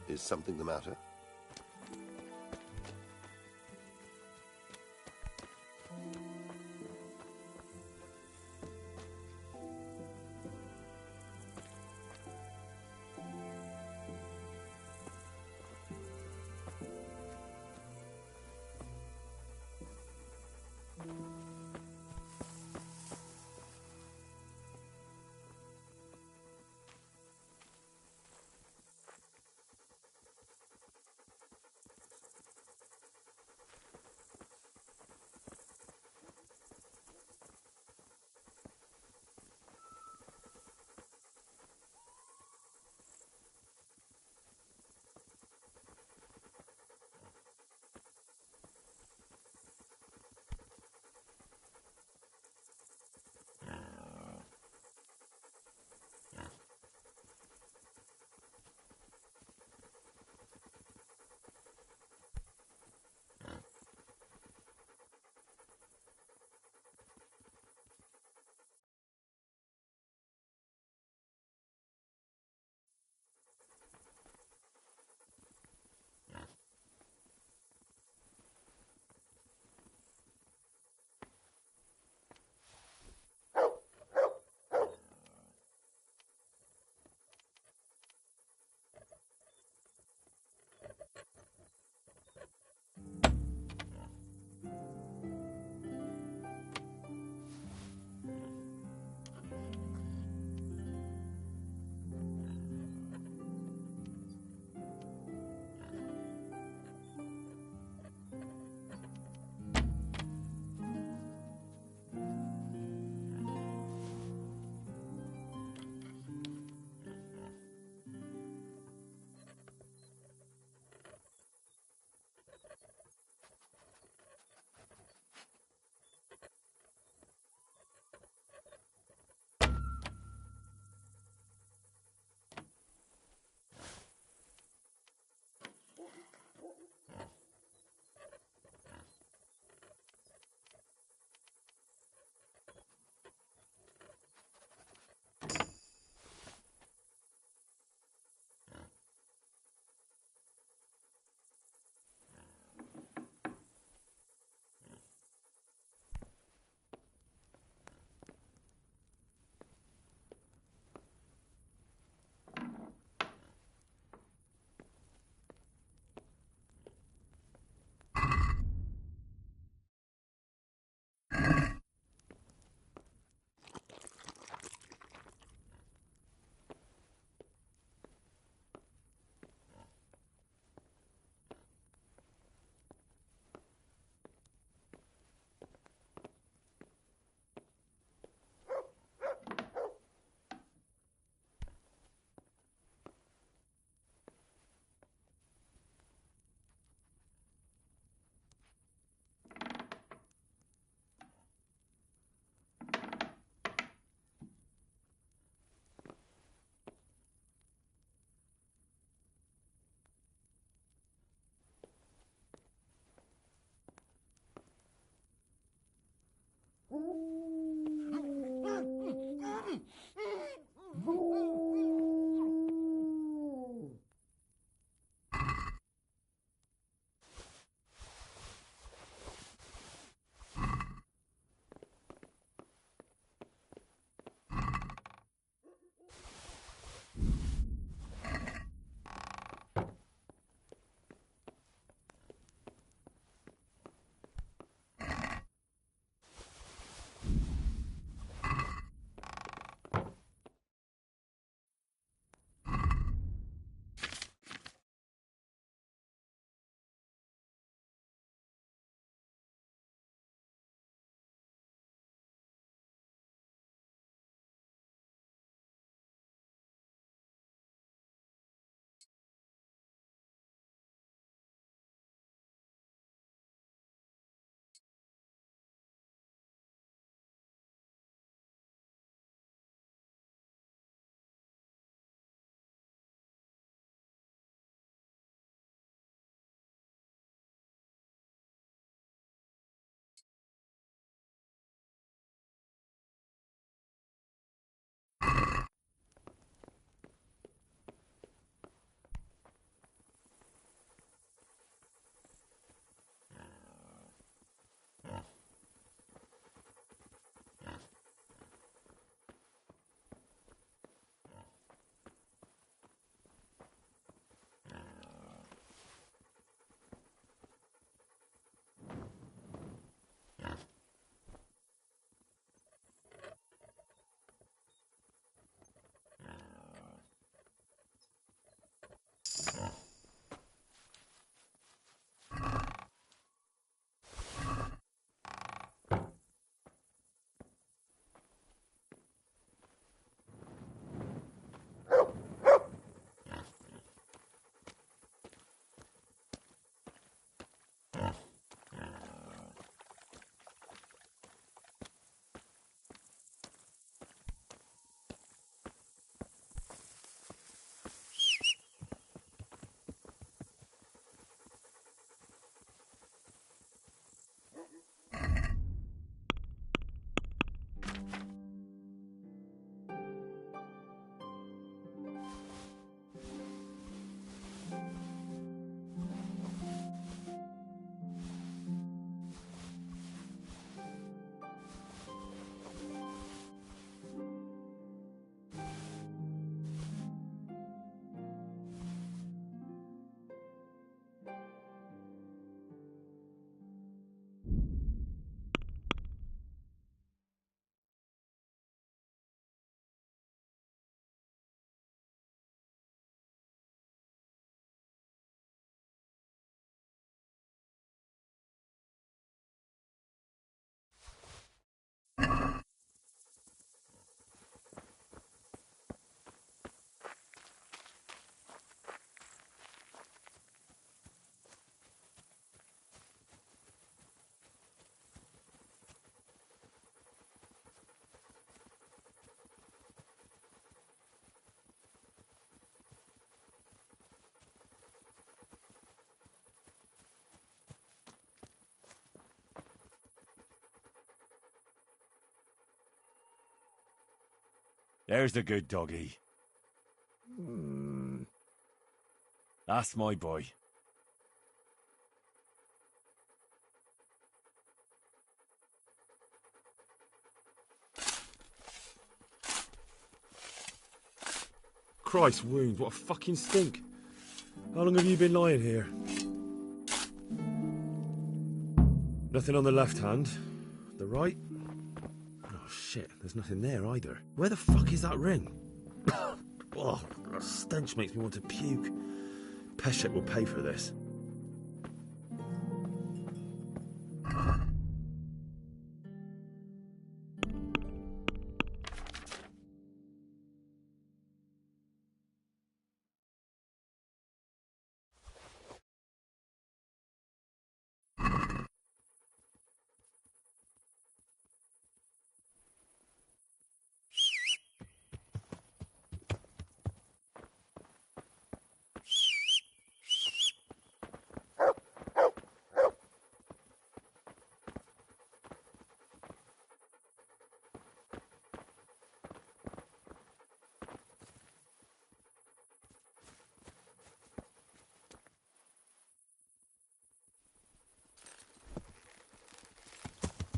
Is something the matter? There's the good doggy. That's my boy. Christ wounds, what a fucking stink. How long have you been lying here? Nothing on the left hand. The right? Oh shit, there's nothing there either. Where the fuck is that ring? Oh, the stench makes me want to puke. Peshet will pay for this.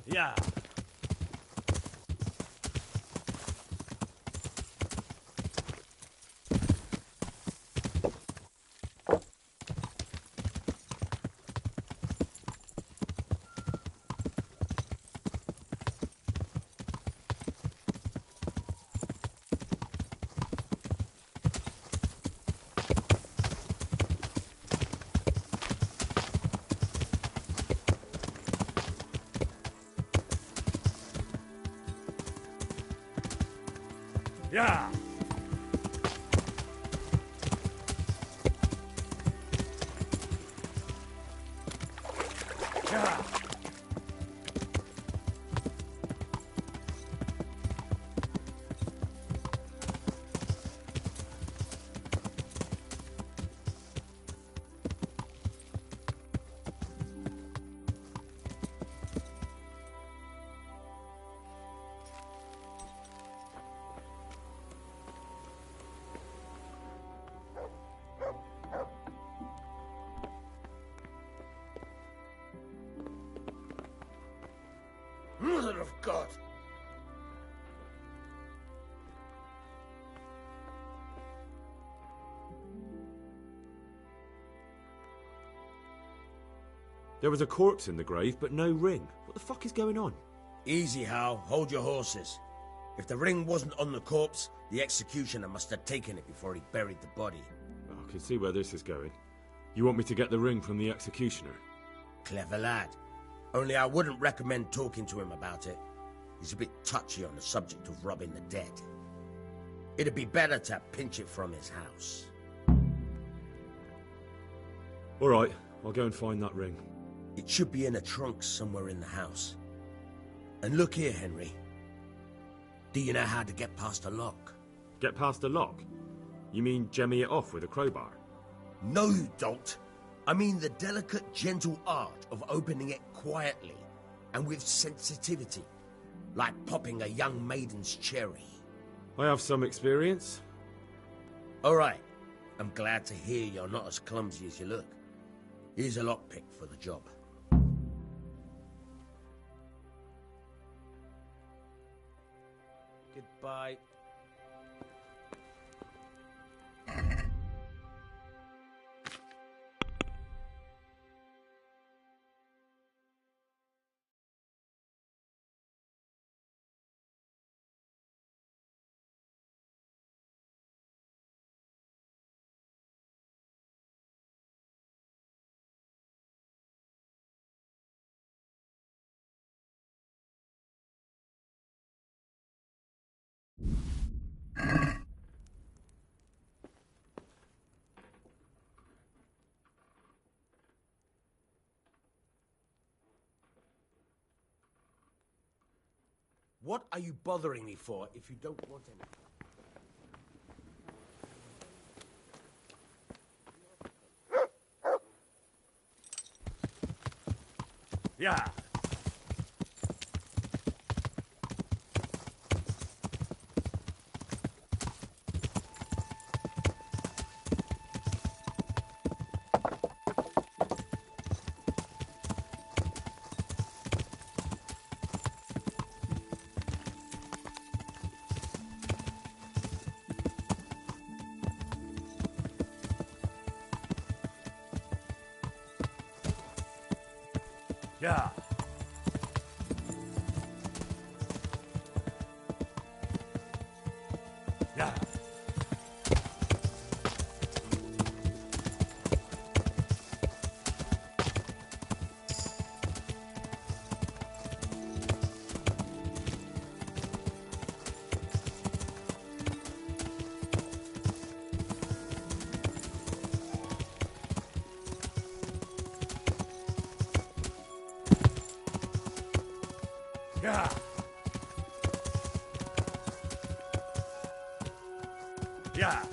Yeah. Yeah. Yeah. Mother of God! There was a corpse in the grave, but no ring. What the fuck is going on? Easy, Hal. Hold your horses. If the ring wasn't on the corpse, the executioner must have taken it before he buried the body. I can see where this is going. You want me to get the ring from the executioner? Clever lad. Only I wouldn't recommend talking to him about it. He's a bit touchy on the subject of robbing the dead. It'd be better to pinch it from his house. All right, I'll go and find that ring. It should be in a trunk somewhere in the house. And look here, Henry. Do you know how to get past a lock? Get past the lock? You mean jemmy it off with a crowbar? No, you don't. I mean the delicate, gentle art of opening it quietly and with sensitivity, like popping a young maiden's cherry. I have some experience. All right. I'm glad to hear you're not as clumsy as you look. Here's a lockpick for the job. Goodbye. What are you bothering me for if you don't want any? Yeah. Yeah. Yeah. Yeah. Yeah.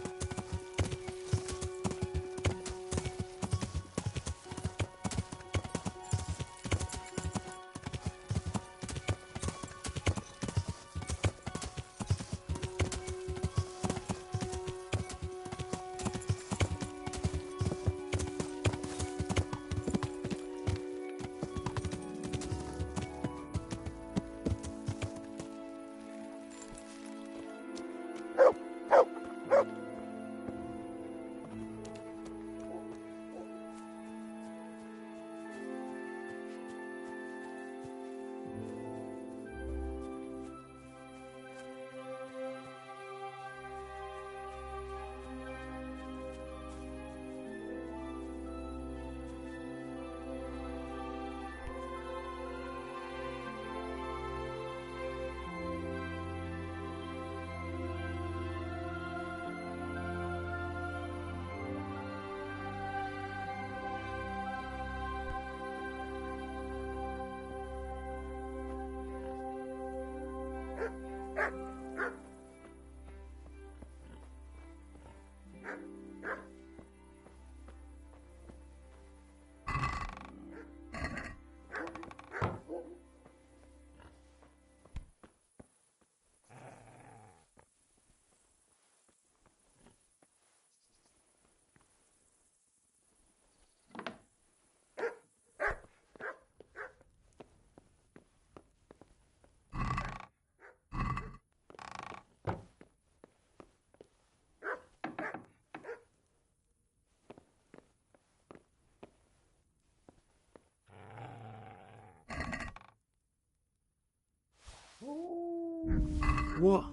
What?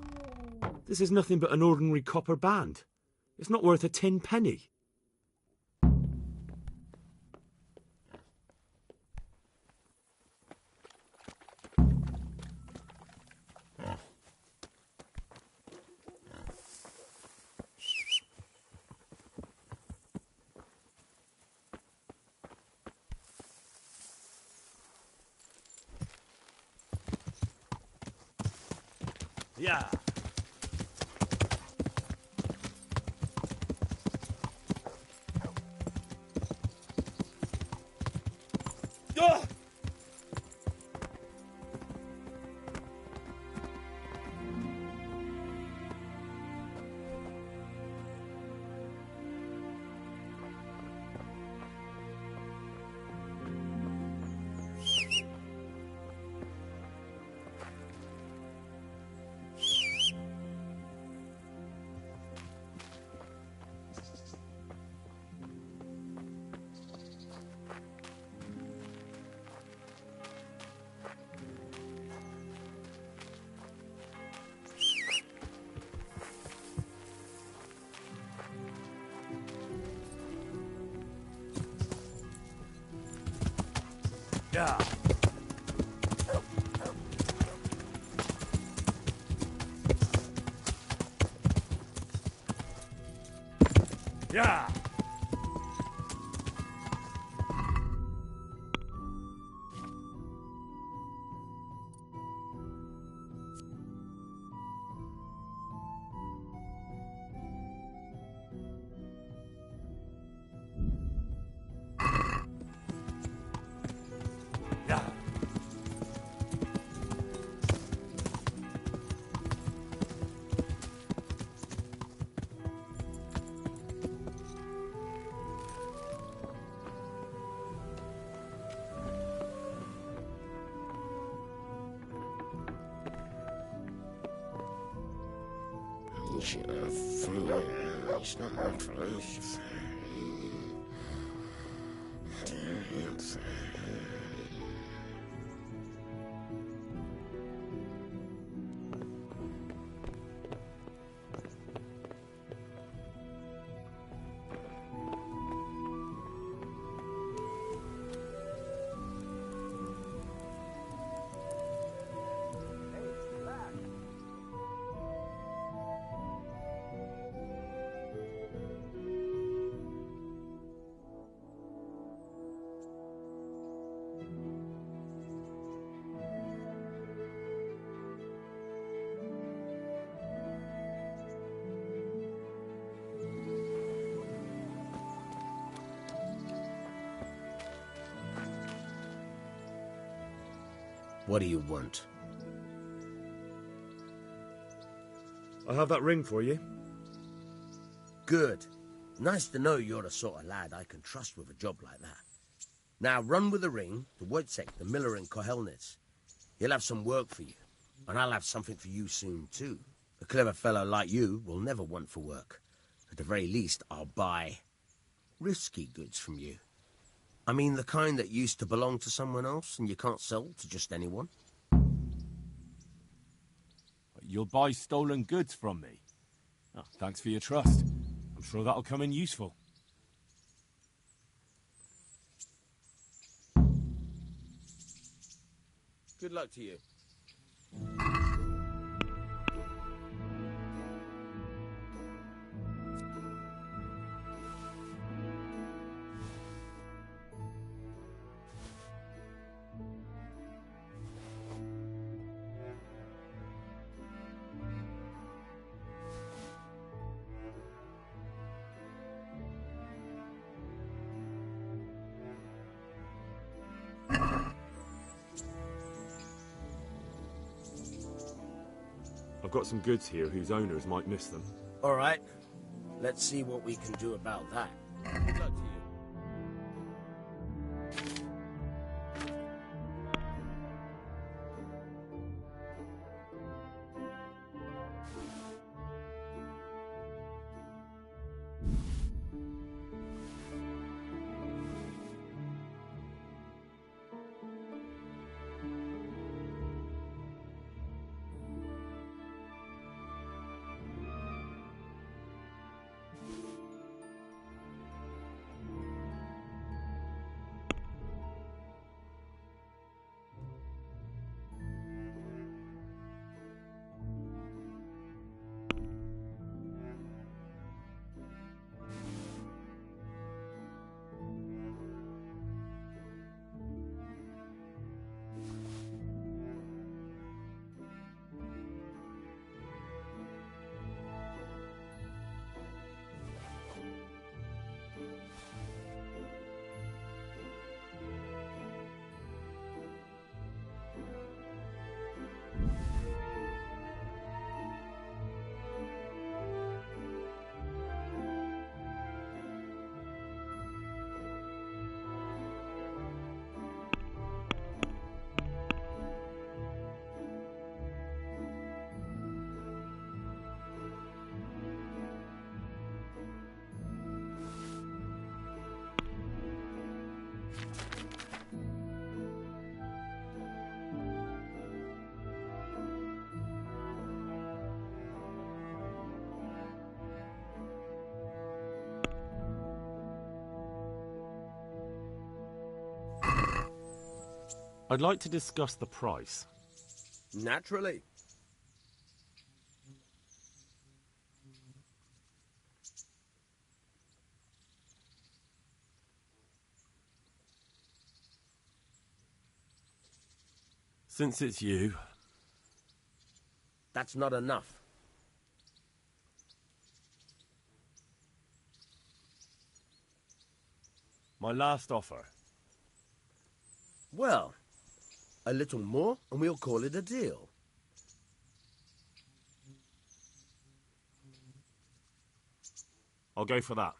This is nothing but an ordinary copper band. It's not worth a 10 penny. Yeah. Ah! Yeah. Yeah. Yeah. It's not my place. What do you want? I have that ring for you. Good. Nice to know you're the sort of lad I can trust with a job like that. Now run with the ring to Wojciech, the miller in Kohelnitz. He'll have some work for you, and I'll have something for you soon too. A clever fellow like you will never want for work. At the very least, I'll buy risky goods from you. I mean the kind that used to belong to someone else and you can't sell to just anyone. You'll buy stolen goods from me. Oh, thanks for your trust. I'm sure that'll come in useful. Good luck to you. I've got some goods here whose owners might miss them. All right. Let's see what we can do about that. Good luck to you. I'd like to discuss the price. Naturally. Since it's you... That's not enough. My last offer. Well, a little more and we'll call it a deal. I'll go for that.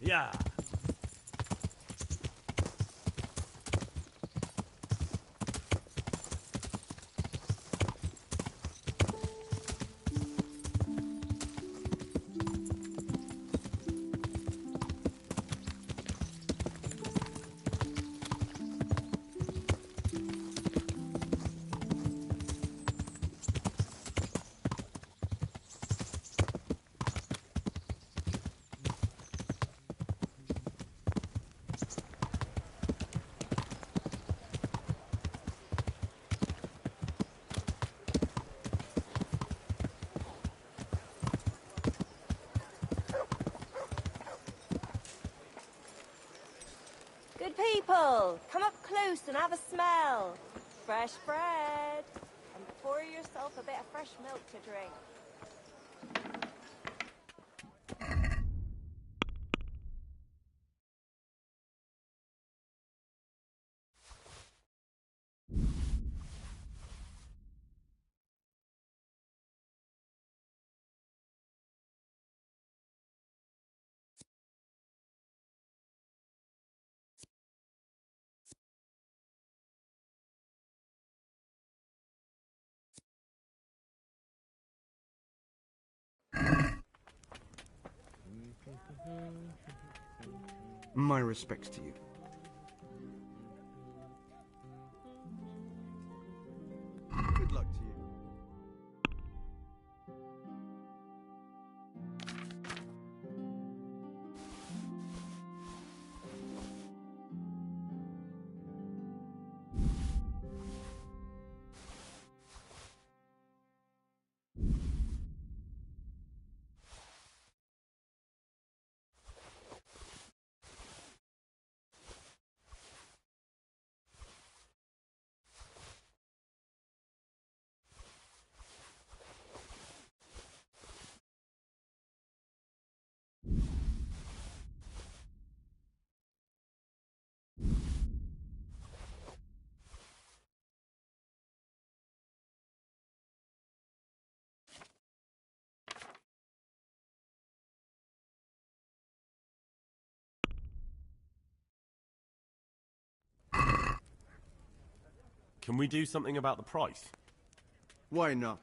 Yeah. Good people, come up close and have a smell. Fresh bread. And pour yourself a bit of fresh milk to drink. My respects to you. Good luck to you. Can we do something about the price? Why not?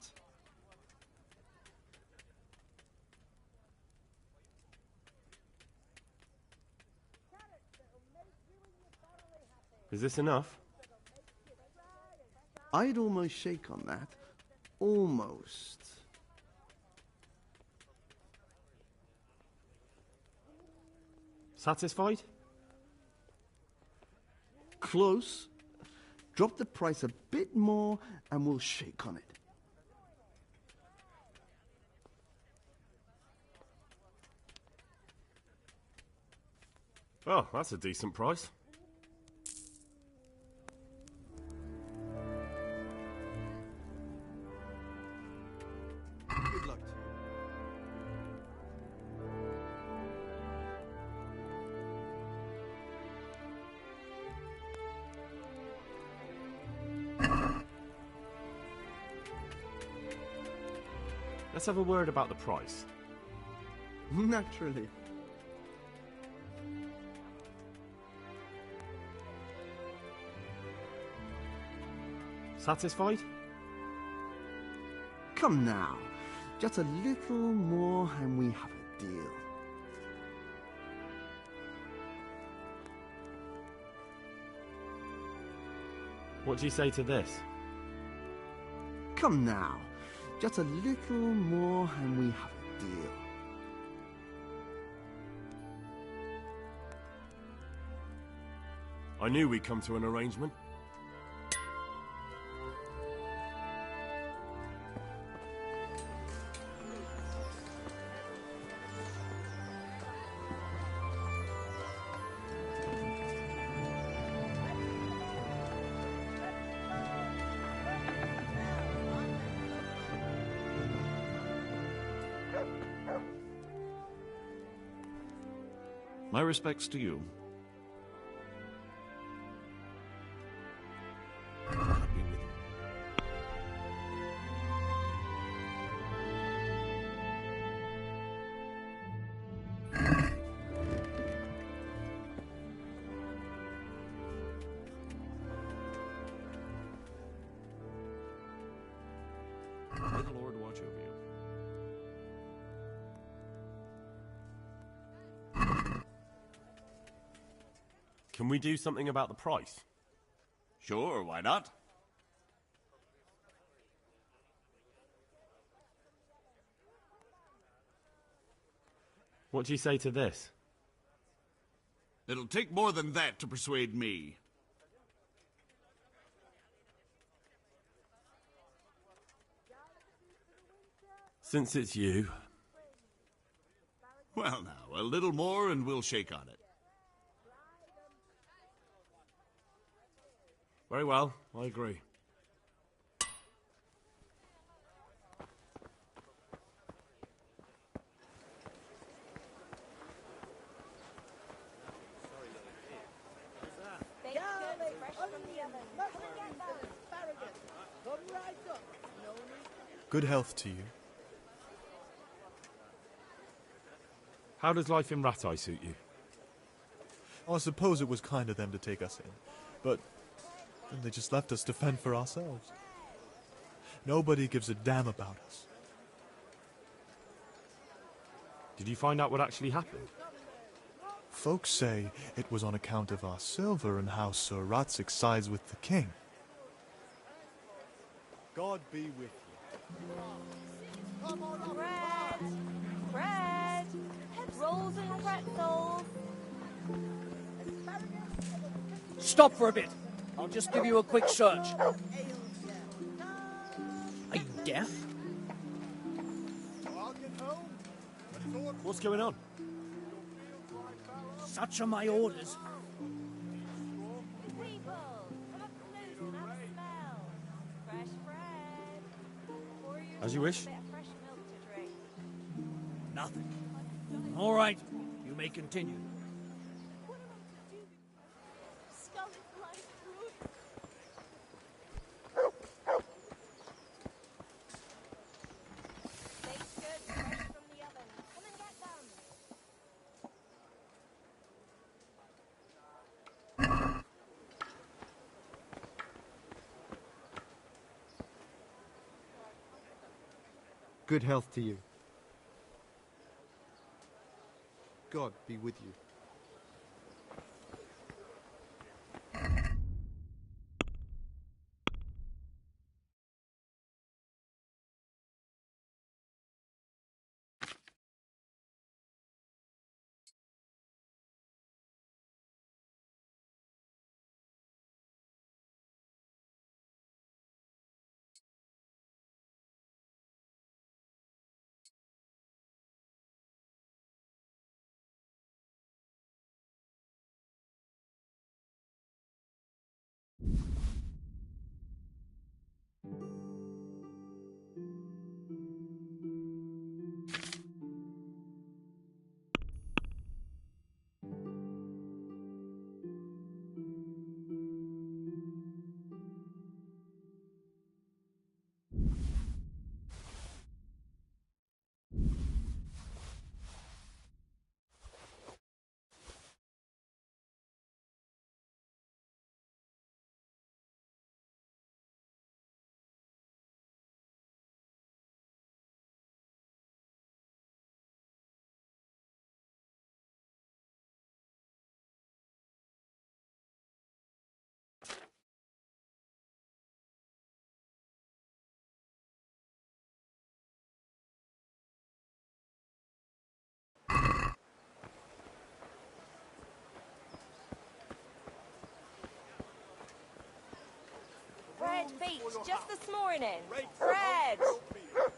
Is this enough? I'd almost shake on that. Almost. Satisfied? Close. Drop the price a bit more and we'll shake on it. Oh, that's a decent price. Good luck to you. Let's have a word about the price. Naturally. Satisfied? Come now. Just a little more and we have a deal. What do you say to this? Come now. Just a little more and we have a deal. I knew we'd come to an arrangement. My respects to you. God be with you. watch over you. Can we do something about the price? Sure, why not? What do you say to this? It'll take more than that to persuade me. Since it's you. Well now, a little more and we'll shake on it. Very well, I agree. Baked goods fresh from the oven. Come and get them. Good health to you. How does life in Rattay suit you? I suppose it was kind of them to take us in, but then they just left us to fend for ourselves. Nobody gives a damn about us. Did you find out what actually happened? Folks say it was on account of our silver and how Sir Ratzik sides with the king. God be with you. Bread! Bread! Rolls and pretzels! Stop for a bit. I'll just give you a quick search. Are you deaf? What's going on? Such are my orders. People, come up close and have a smell. Fresh bread. Pour yourself As you wish. a bit of fresh milk to drink. Nothing. All right, you may continue. Baked goods fresh from the oven. Come and get them. Good health to you. God be with you. Bread baked just this morning. Bread!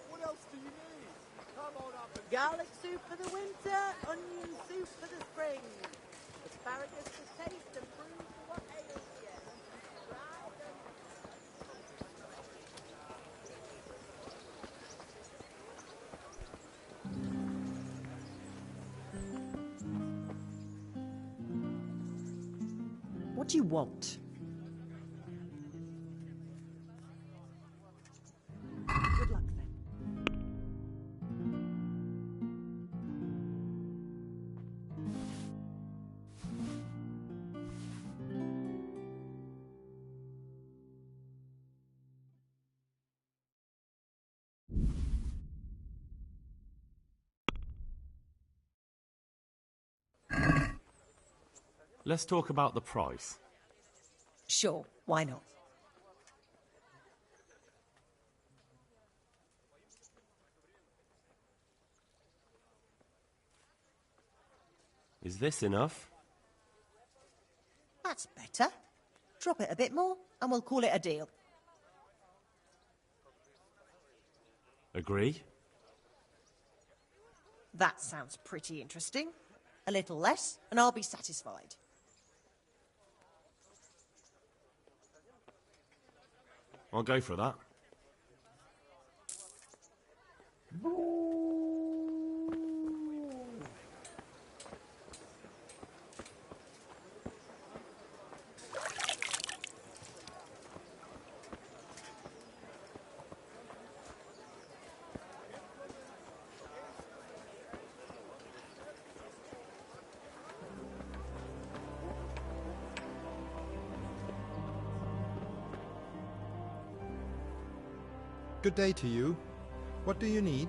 What else do you need? Come on up and... Garlic soup for the winter, onion soup for the spring. Asparagus to taste and prove what ails you. What do you want? Good luck then. Let's talk about the price. Sure, why not? Is this enough? That's better. Drop it a bit more, and we'll call it a deal. Agree? That sounds pretty interesting. A little less, and I'll be satisfied. I'll go for that. Good day to you. What do you need?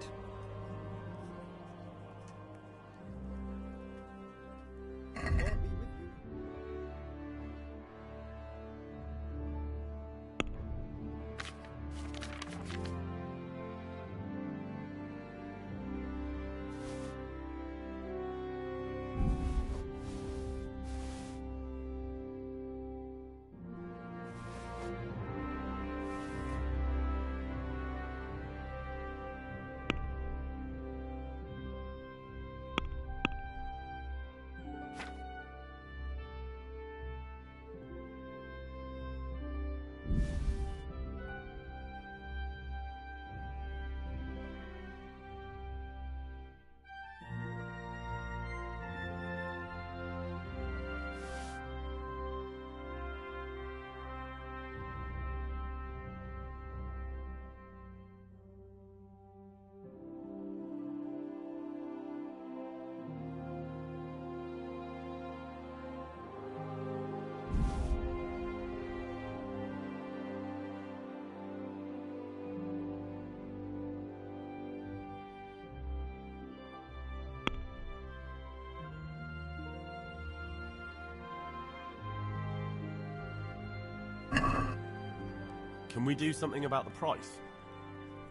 Can we do something about the price?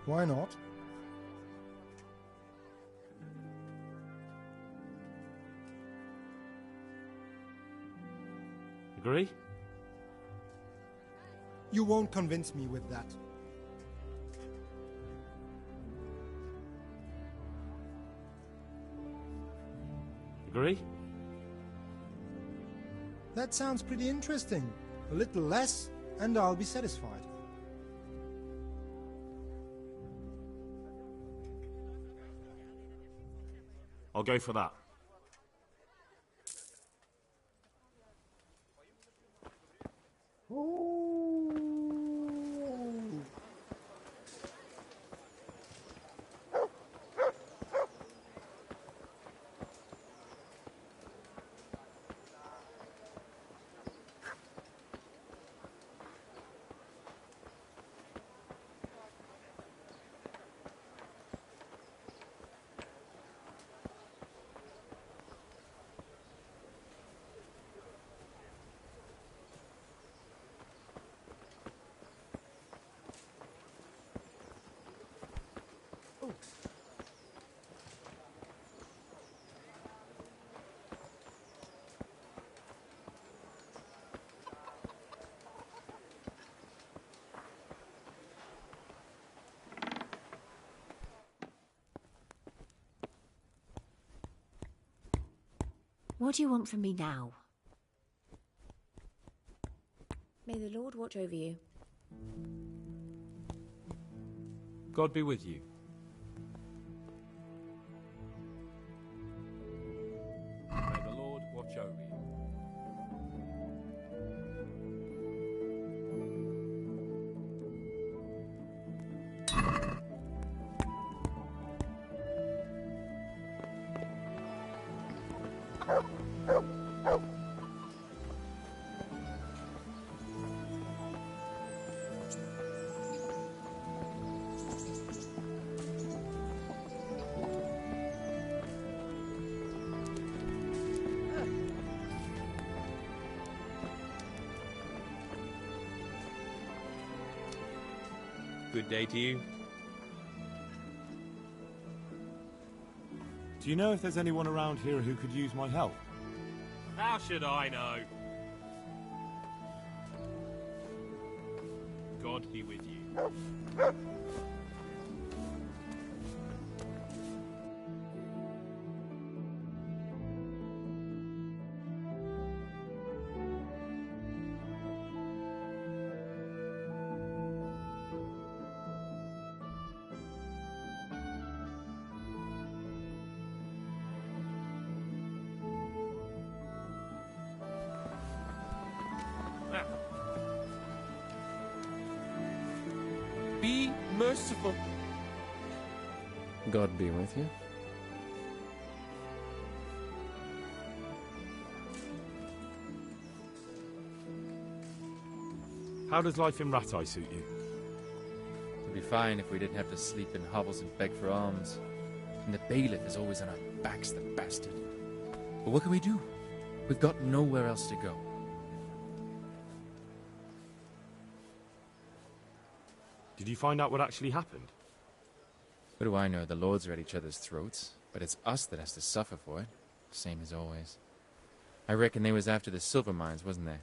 Why not? Agree? You won't convince me with that. Agree? That sounds pretty interesting. A little less, and I'll be satisfied. I'll go for that. What do you want from me now? May the Lord watch over you. God be with you. May the Lord watch over you. Good day to you. Do you know if there's anyone around here who could use my help? How should I know? God be with you. Be merciful. God be with you. How does life in Rattay suit you? It'd be fine if we didn't have to sleep in hovels and beg for alms. And the bailiff is always on our backs, the bastard. But what can we do? We've got nowhere else to go. Did you find out what actually happened? What do I know? The lords are at each other's throats, but it's us that has to suffer for it. Same as always. I reckon they was after the silver mines, wasn't they?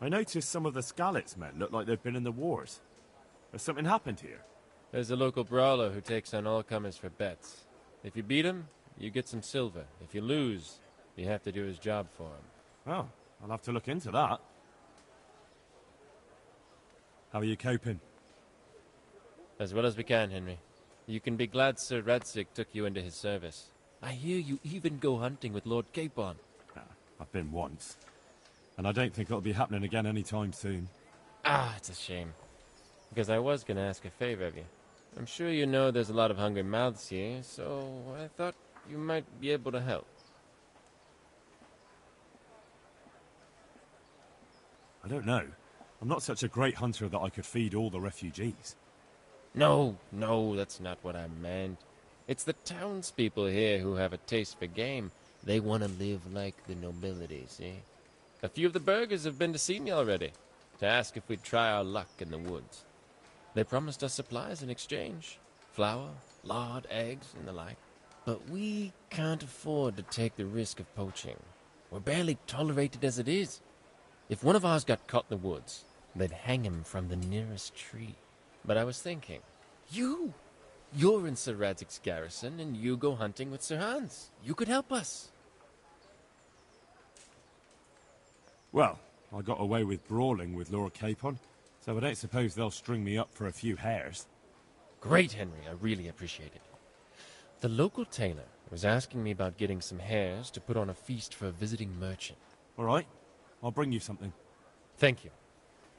I noticed some of the Scalit's men look like they've been in the wars. Has something happened here? There's a local brawler who takes on all comers for bets. If you beat him, you get some silver. If you lose, you have to do his job for him. Oh, I'll have to look into that. How are you coping? As well as we can, Henry. You can be glad Sir Radzig took you into his service. I hear you even go hunting with Lord Capon. I've been once. And I don't think it'll be happening again anytime soon. Ah, it's a shame. Because I was going to ask a favor of you. I'm sure you know there's a lot of hungry mouths here, so I thought you might be able to help. I don't know. I'm not such a great hunter that I could feed all the refugees. No, that's not what I meant. It's the townspeople here who have a taste for game. They want to live like the nobility, see? A few of the burghers have been to see me already, to ask if we'd try our luck in the woods. They promised us supplies in exchange. Flour, lard, eggs, and the like. But we can't afford to take the risk of poaching. We're barely tolerated as it is. If one of ours got caught in the woods, they'd hang him from the nearest tree. But I was thinking, you're in Sir Radzig's garrison, and you go hunting with Sir Hans. You could help us. Well, I got away with brawling with Lord Capon, so I don't suppose they'll string me up for a few hares. Great, Henry. I really appreciate it. The local tailor was asking me about getting some hares to put on a feast for a visiting merchant. All right. I'll bring you something. Thank you.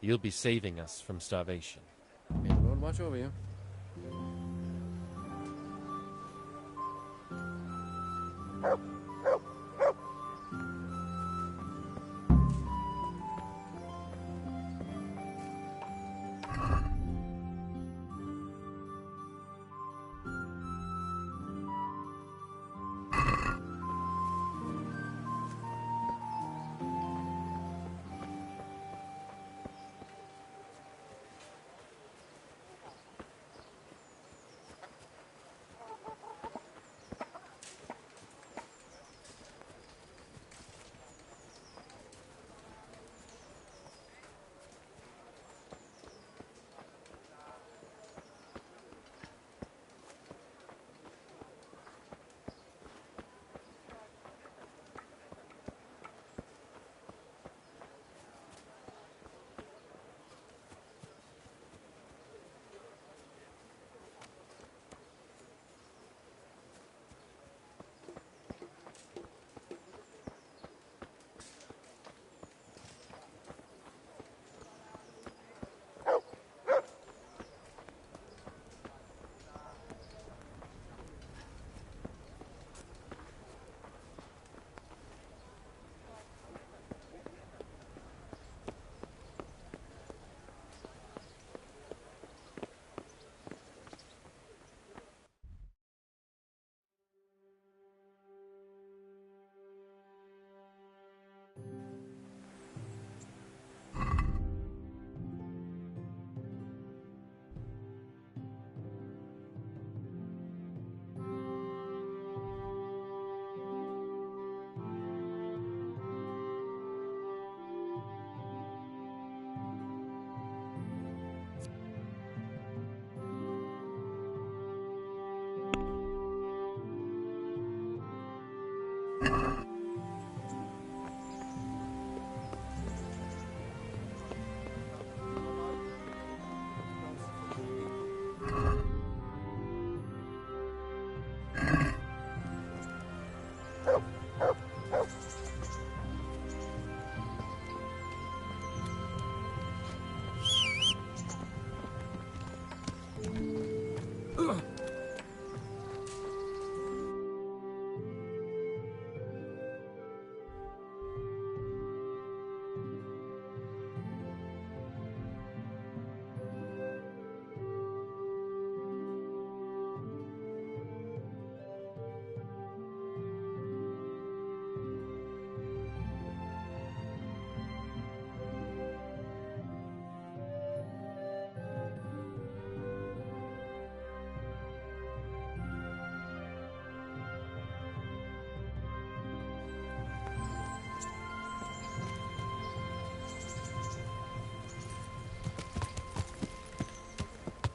You'll be saving us from starvation. May the Lord watch over you.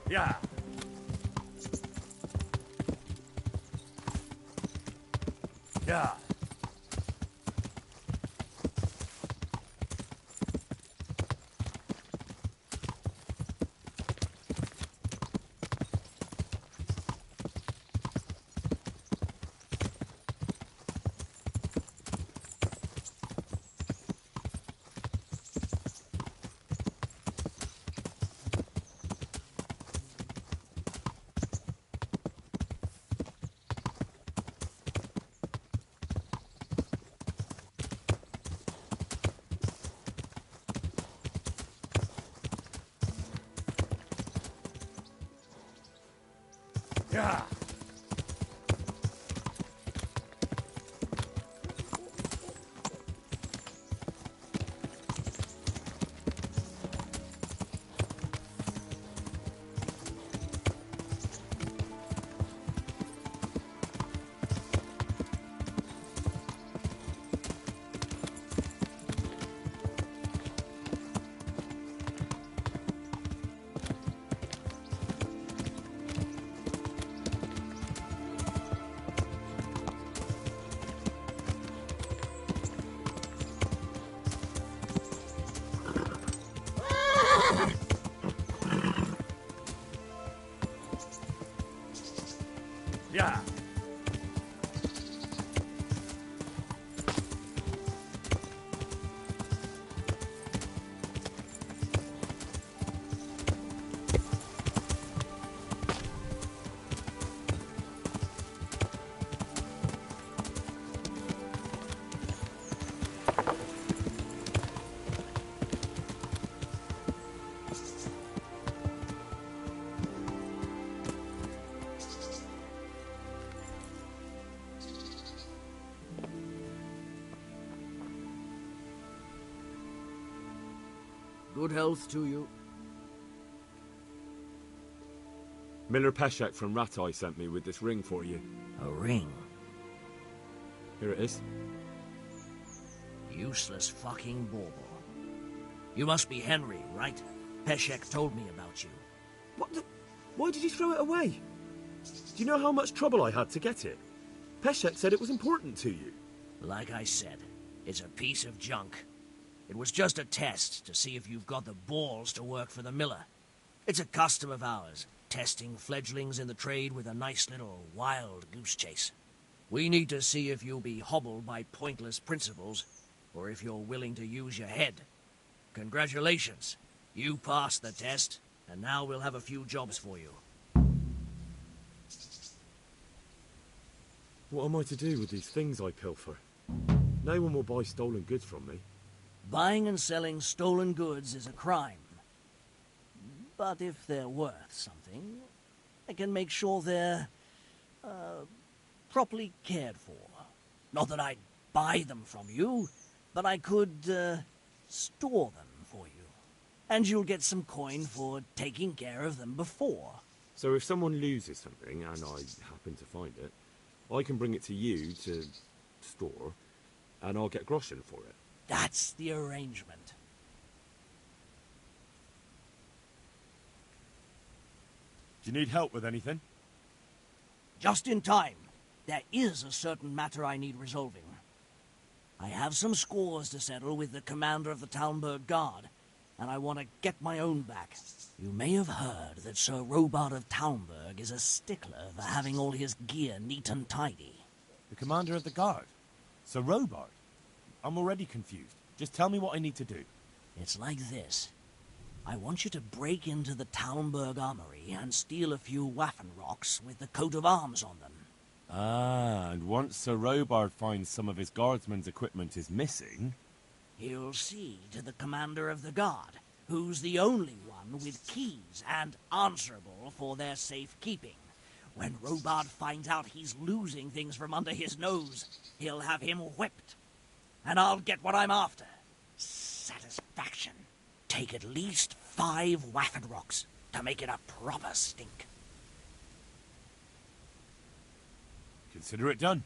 Yeah. Yeah. Yeah. Yeah. Good health to you. Miller Peshek from Ratai sent me with this ring for you. A ring? Here it is. Useless fucking bauble. You must be Henry, right? Peshek told me about you. What the... Why did you throw it away? Do you know how much trouble I had to get it? Peshek said it was important to you. Like I said, it's a piece of junk. It was just a test to see if you've got the balls to work for the miller. It's a custom of ours, testing fledglings in the trade with a nice little wild goose chase. We need to see if you'll be hobbled by pointless principles, or if you're willing to use your head. Congratulations. You passed the test, and now we'll have a few jobs for you. What am I to do with these things I pilfer? No one will buy stolen goods from me. Buying and selling stolen goods is a crime. But if they're worth something, I can make sure they're, properly cared for. Not that I'd buy them from you, but I could, store them for you. And you'll get some coin for taking care of them before. So if someone loses something, and I happen to find it, I can bring it to you to store, and I'll get groschen for it. That's the arrangement. Do you need help with anything? Just in time. There is a certain matter I need resolving. I have some scores to settle with the commander of the Talmberg Guard, and I want to get my own back. You may have heard that Sir Robard of Talmberg is a stickler for having all his gear neat and tidy. The commander of the guard? Sir Robard? I'm already confused. Just tell me what I need to do. It's like this. I want you to break into the Talmberg armory and steal a few Waffen rocks with the coat of arms on them. Ah, and once Sir Robard finds some of his guardsmen's equipment is missing... He'll see to the commander of the guard, who's the only one with keys and answerable for their safekeeping. When Robard finds out he's losing things from under his nose, he'll have him whipped. And I'll get what I'm after. Satisfaction. Take at least 5 Waffen rocks to make it a proper stink. Consider it done.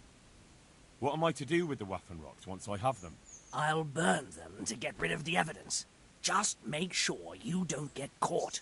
What am I to do with the Waffen rocks once I have them? I'll burn them to get rid of the evidence. Just make sure you don't get caught.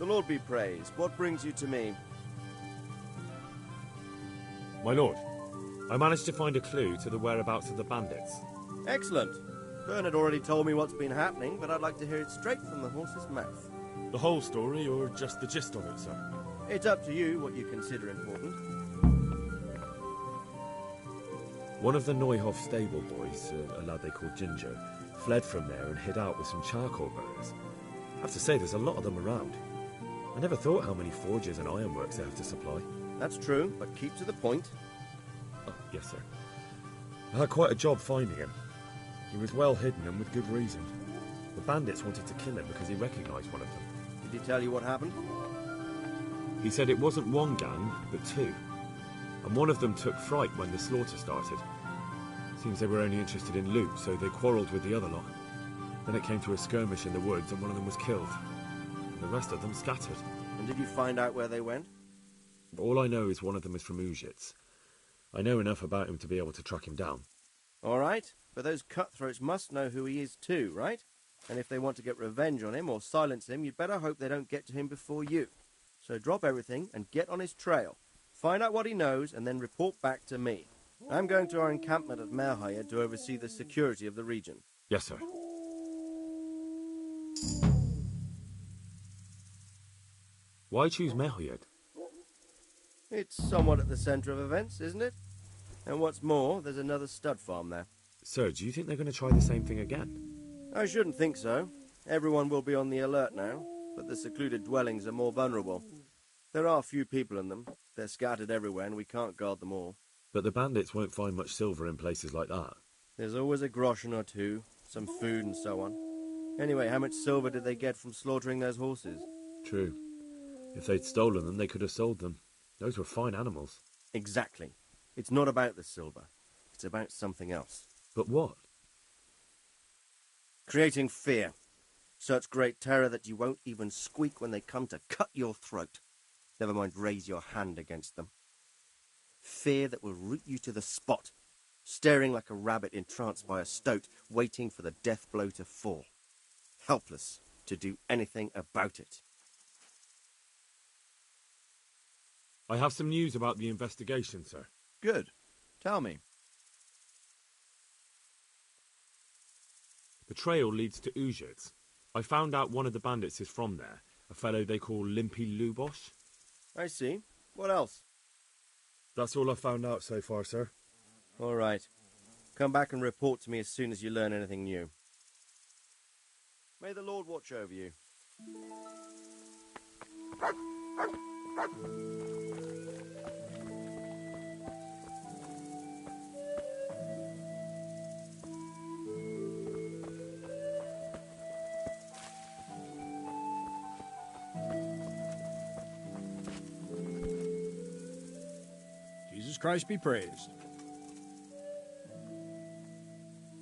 The Lord be praised. What brings you to me? My lord, I managed to find a clue to the whereabouts of the bandits. Excellent. Bernard already told me what's been happening, but I'd like to hear it straight from the horse's mouth. The whole story, or just the gist of it, sir? It's up to you what you consider important. One of the Neuhoff stable boys, a lad they called Ginger, fled from there and hid out with some charcoal burners. I have to say, there's a lot of them around. I never thought how many forges and ironworks they have to supply. That's true, but keep to the point. Oh, yes, sir. I had quite a job finding him. He was well hidden and with good reason. The bandits wanted to kill him because he recognised one of them. Did he tell you what happened? He said it wasn't one gang, but two. And one of them took fright when the slaughter started. Seems they were only interested in loot, so they quarrelled with the other lot. Then it came to a skirmish in the woods and one of them was killed. And the rest of them scattered. And did you find out where they went? All I know is one of them is from Uzhitz. I know enough about him to be able to track him down. All right, but those cutthroats must know who he is too, right? And if they want to get revenge on him or silence him, you'd better hope they don't get to him before you. So drop everything and get on his trail. Find out what he knows and then report back to me. I'm going to our encampment at Merhayed to oversee the security of the region. Yes, sir. Why choose Merhayed? It's somewhat at the centre of events, isn't it? And what's more, there's another stud farm there. Sir, do you think they're going to try the same thing again? I shouldn't think so. Everyone will be on the alert now, but the secluded dwellings are more vulnerable. There are few people in them. They're scattered everywhere and we can't guard them all. But the bandits won't find much silver in places like that. There's always a groschen or two, some food and so on. Anyway, how much silver did they get from slaughtering those horses? True. If they'd stolen them, they could have sold them. Those were fine animals. Exactly. It's not about the silver. It's about something else. But what? Creating fear. Such great terror that you won't even squeak when they come to cut your throat. Never mind raise your hand against them. Fear that will root you to the spot, staring like a rabbit entranced by a stoat, waiting for the death blow to fall. Helpless to do anything about it. I have some news about the investigation, sir. Good. Tell me. The trail leads to Uzhitz. I found out one of the bandits is from there, a fellow they call Limpy Lubosh. I see. What else? That's all I've found out so far, sir. All right. Come back and report to me as soon as you learn anything new. May the Lord watch over you. Christ be praised.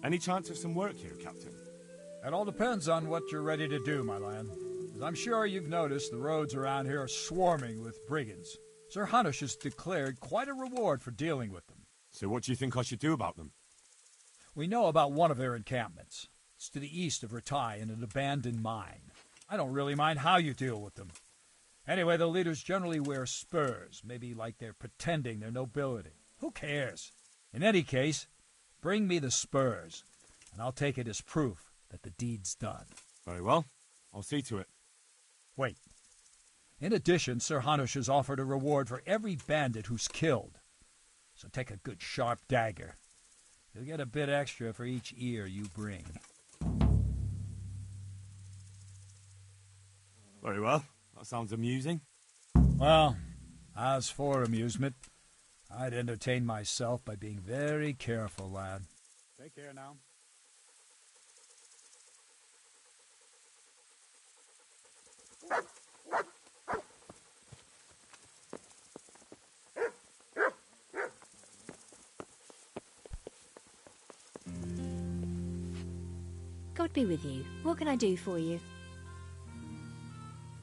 Any chance of some work here, Captain? It all depends on what you're ready to do, my lad. As I'm sure you've noticed, the roads around here are swarming with brigands. Sir Hanush has declared quite a reward for dealing with them. So what do you think I should do about them? We know about one of their encampments. It's to the east of Ratai in an abandoned mine. I don't really mind how you deal with them. Anyway, the leaders generally wear spurs, maybe like they're pretending they're nobility. Who cares? In any case, bring me the spurs, and I'll take it as proof that the deed's done. Very well. I'll see to it. Wait. In addition, Sir Hanush has offered a reward for every bandit who's killed. So take a good sharp dagger. You'll get a bit extra for each ear you bring. Very well. That sounds amusing. Well, as for amusement, I'd entertain myself by being very careful, lad. Take care now. God be with you. What can I do for you?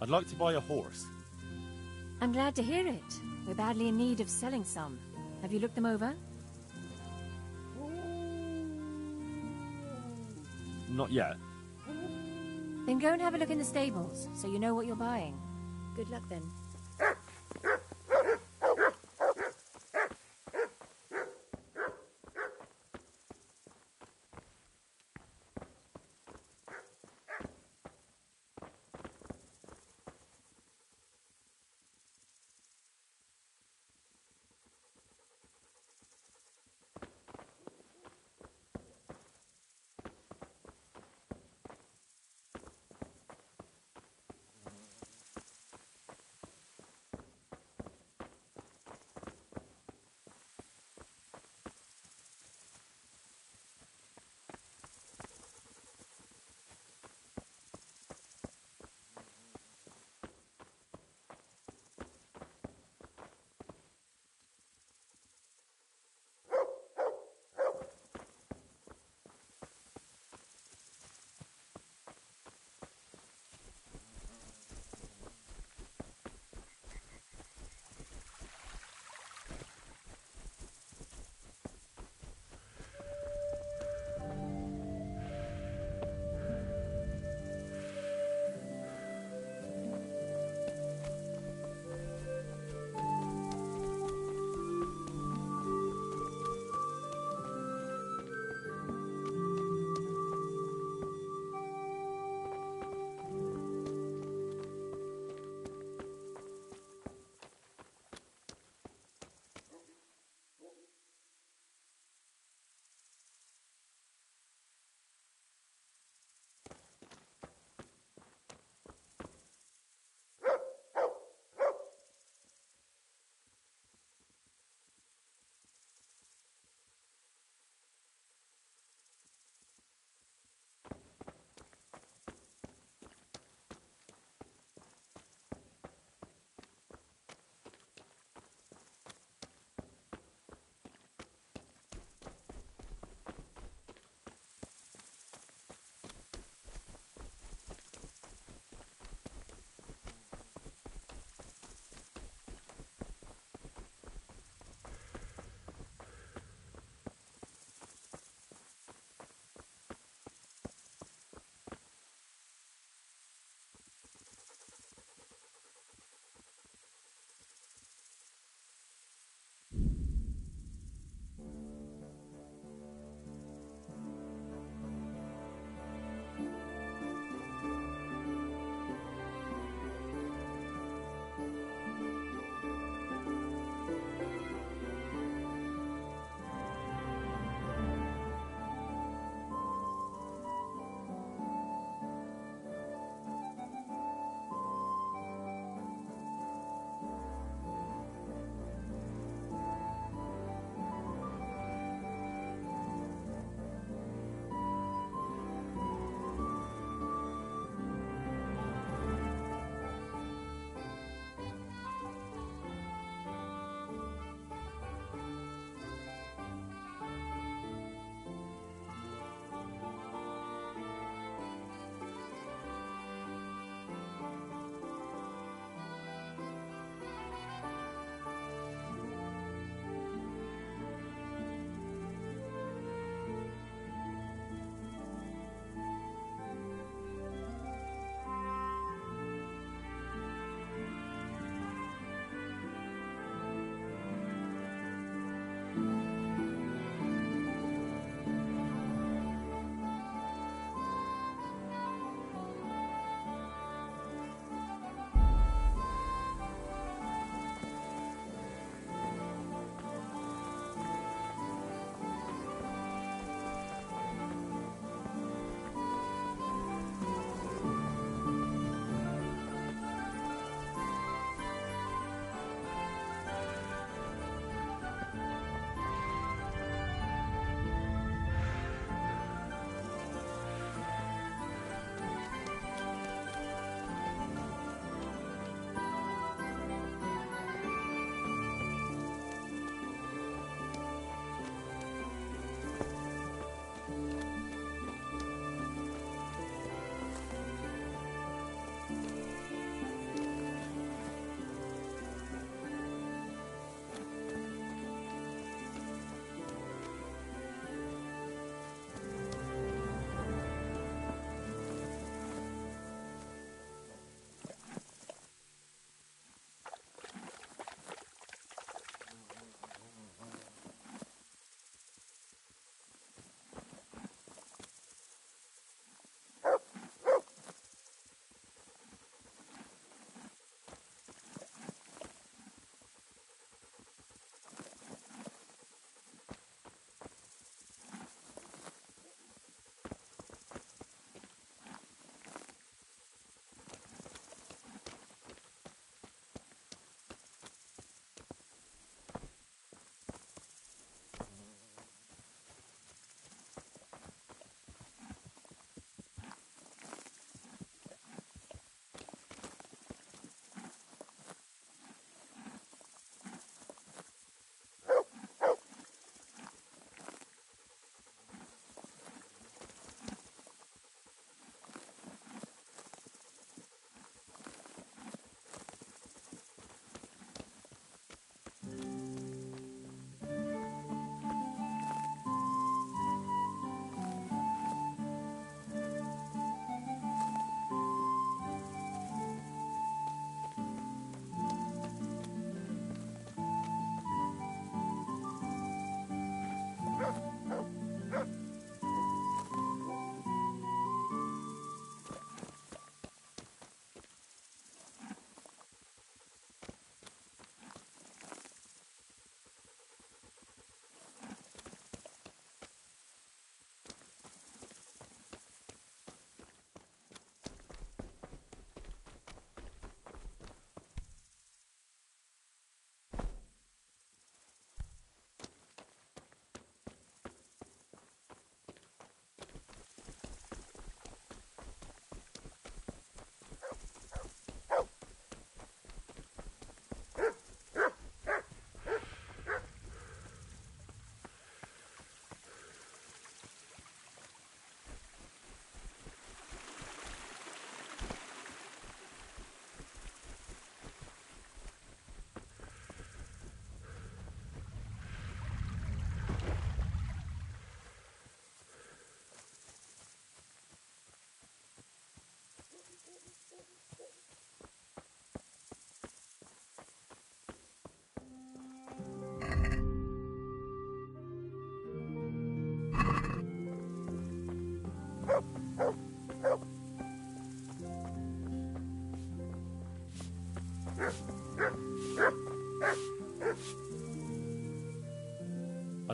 I'd like to buy a horse. I'm glad to hear it. We're badly in need of selling some. Have you looked them over? Not yet. Then go and have a look in the stables, so you know what you're buying. Good luck then.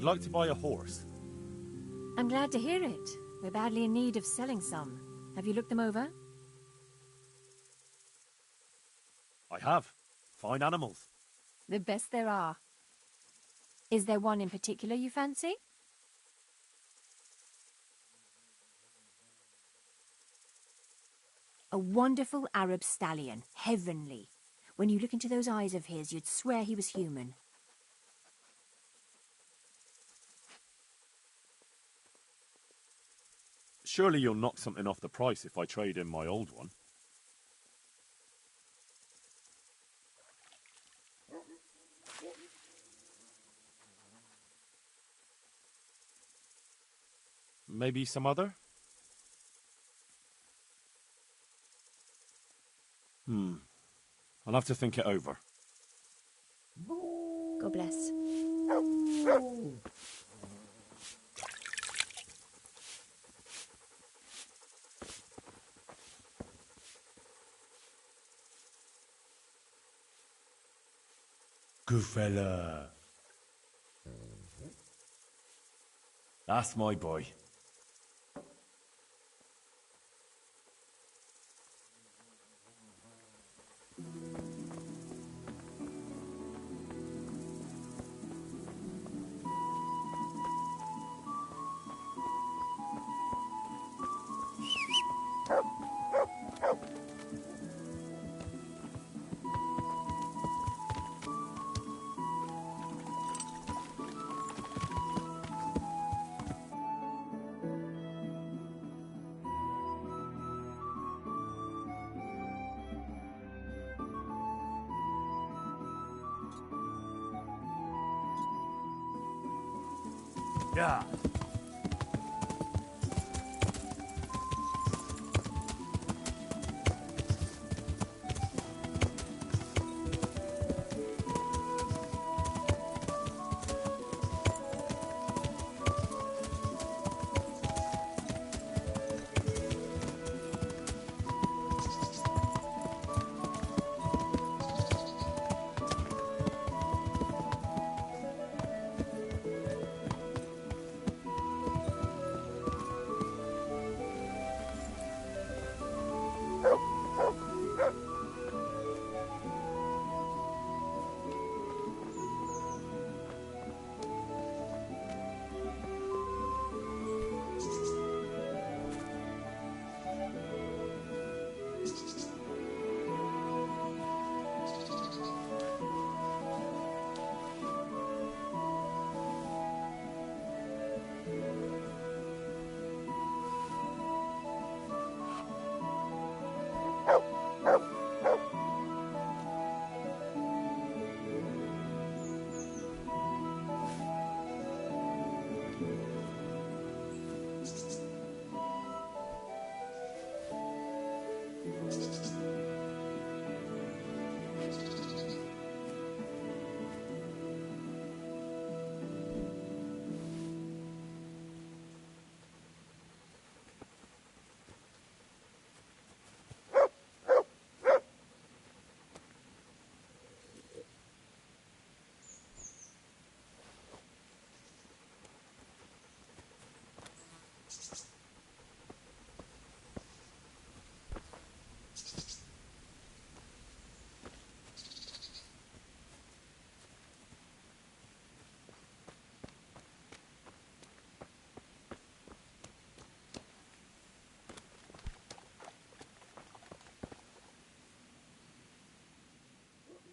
like to buy a horse. I'm glad to hear it. We're badly in need of selling some. Have you looked them over? I have. Fine animals. The best there are. Is there one in particular you fancy? A wonderful Arab stallion. Heavenly. When you look into those eyes of his, you'd swear he was human. Surely you'll knock something off the price if I trade in my old one. Maybe some other? I'll have to think it over. God bless. Good fella. That's my boy. Yeah.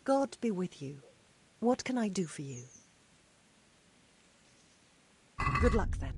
God be with you. What can I do for you? Good luck, then.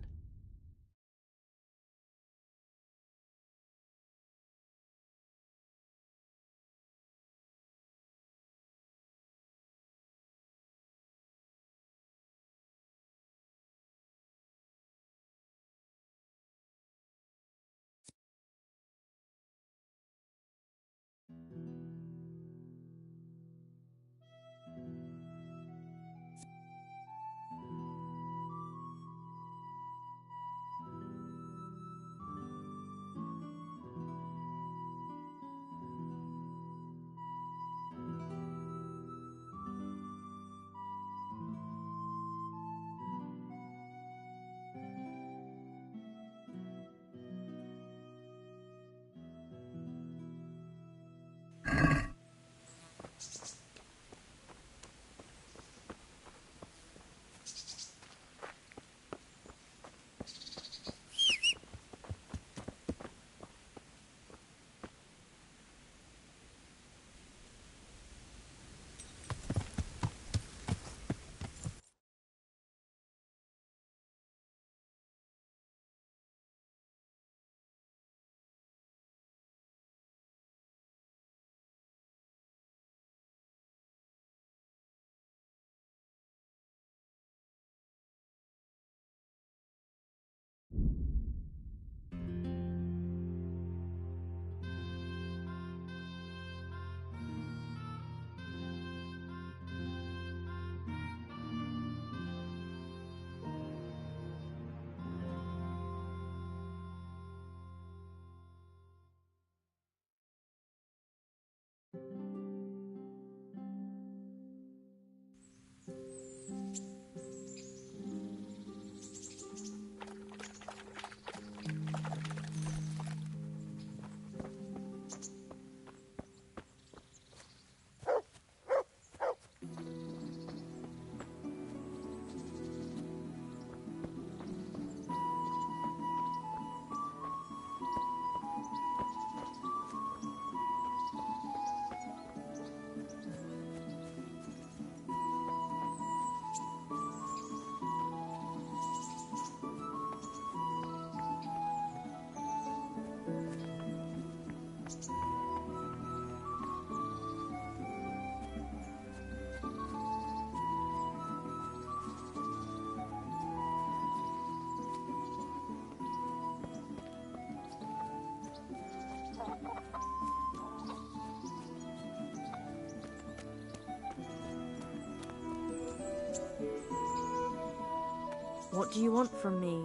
What do you want from me?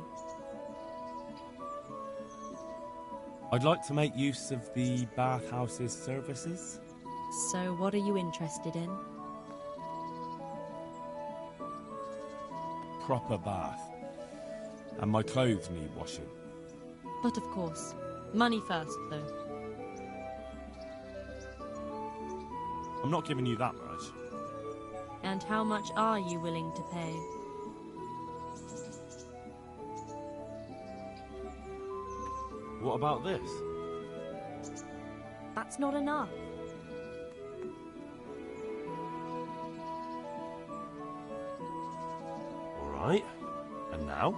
I'd like to make use of the bathhouse's services. So what are you interested in? Proper bath. And my clothes need washing. But of course. Money first, though. I'm not giving you that much. And how much are you willing to pay? What about this? That's not enough. Alright. And now?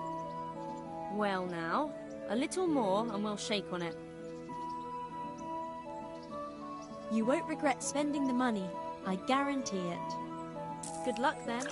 Well now, a little more and we'll shake on it. You won't regret spending the money, I guarantee it. Good luck then.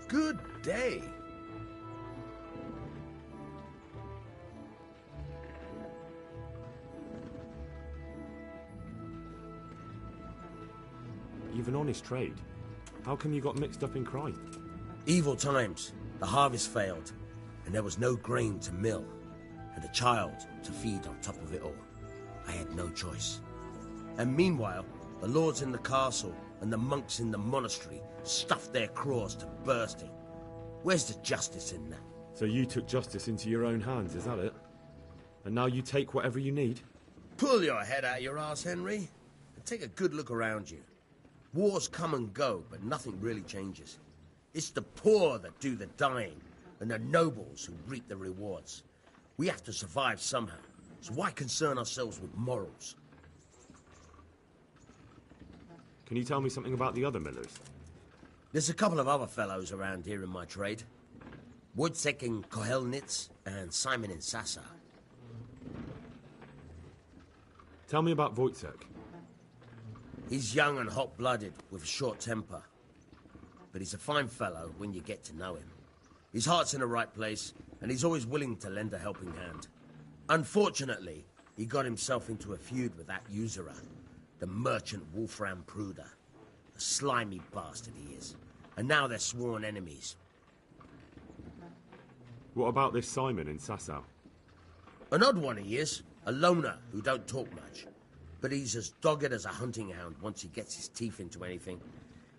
Good day. You've an honest trade. How come you got mixed up in crime? Evil times. The harvest failed, and there was no grain to mill, and a child to feed on top of it all. I had no choice. And meanwhile, the lords in the castle and the monks in the monastery stuffed their craws to bursting. Where's the justice in that? So you took justice into your own hands, is that it? And now you take whatever you need? Pull your head out your arse, Henry, and take a good look around you. Wars come and go, but nothing really changes. It's the poor that do the dying, and the nobles who reap the rewards. We have to survive somehow, so why concern ourselves with morals? Can you tell me something about the other millers? There's a couple of other fellows around here in my trade. Wojciech in Kohelnitz and Simon in Sasa. Tell me about Wojciech. He's young and hot-blooded, with a short temper. But he's a fine fellow when you get to know him. His heart's in the right place, and he's always willing to lend a helping hand. Unfortunately, he got himself into a feud with that usurer, the merchant Wolfram Pruder. A slimy bastard he is. And now they're sworn enemies. What about this Simon in Sasau? An odd one he is. A loner who don't talk much. But he's as dogged as a hunting hound once he gets his teeth into anything.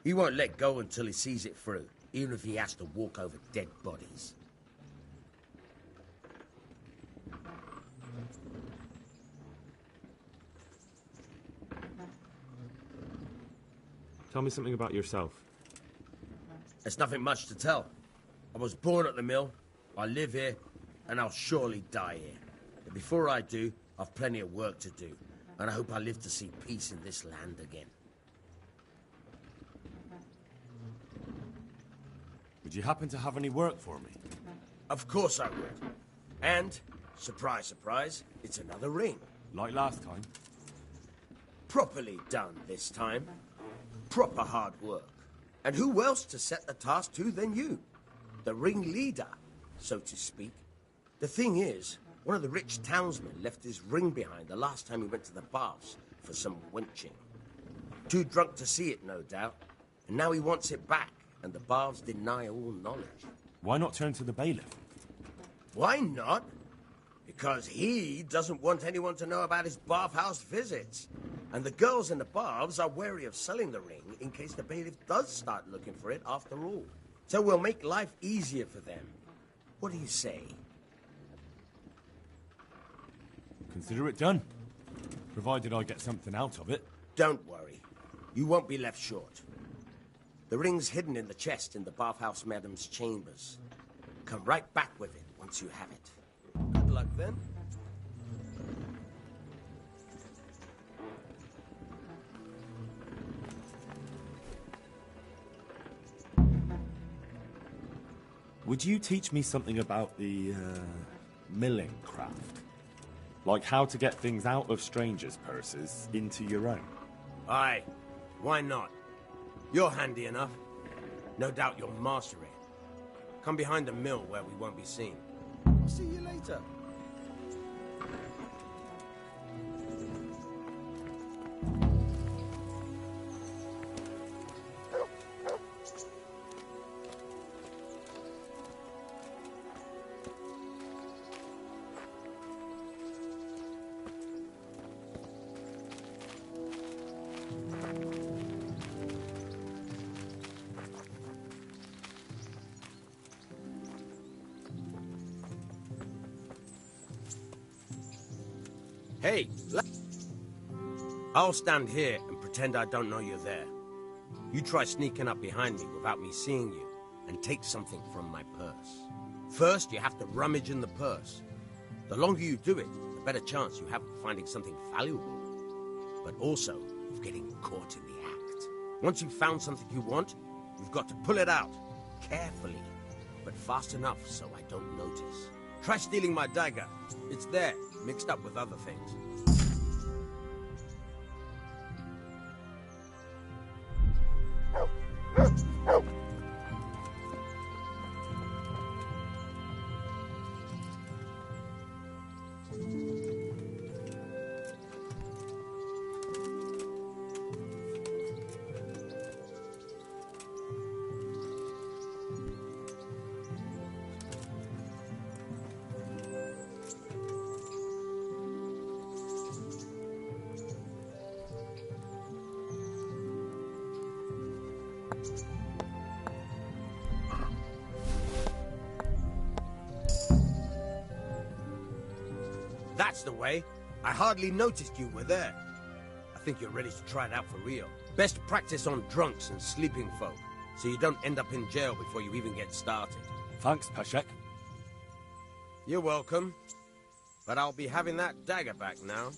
He won't let go until he sees it through, even if he has to walk over dead bodies. Tell me something about yourself. There's nothing much to tell. I was born at the mill, I live here, and I'll surely die here. But before I do, I've plenty of work to do, and I hope I live to see peace in this land again. Would you happen to have any work for me? Of course I would. And, surprise, surprise, it's another ring. Like last time? Properly done this time. Proper hard work. And who else to set the task to than you? The ringleader, so to speak. The thing is, one of the rich townsmen left his ring behind the last time he went to the baths for some wenching. Too drunk to see it, no doubt. And now he wants it back, and the baths deny all knowledge. Why not turn to the bailiff? Why not? Because he doesn't want anyone to know about his bathhouse visits. And the girls in the baths are wary of selling the ring in case the bailiff does start looking for it after all. So we'll make life easier for them. What do you say? Consider it done. Provided I get something out of it. Don't worry. You won't be left short. The ring's hidden in the chest in the bathhouse madam's chambers. Come right back with it once you have it. Good luck then. Would you teach me something about the, milling craft? Like how to get things out of strangers' purses into your own? Aye. Why not? You're handy enough. No doubt you'll master it. Come behind the mill where we won't be seen. I'll see you later. Hey, I'll stand here and pretend I don't know you're there. You try sneaking up behind me without me seeing you, and take something from my purse. First, you have to rummage in the purse. The longer you do it, the better chance you have of finding something valuable, but also of getting caught in the act. Once you've found something you want, you've got to pull it out, carefully, but fast enough so I don't notice. Try stealing my dagger. It's there, mixed up with other things. That's the way. I hardly noticed you were there. I think you're ready to try it out for real. Best practice on drunks and sleeping folk, so you don't end up in jail before you even get started. Thanks, Peshek. You're welcome. But I'll be having that dagger back now.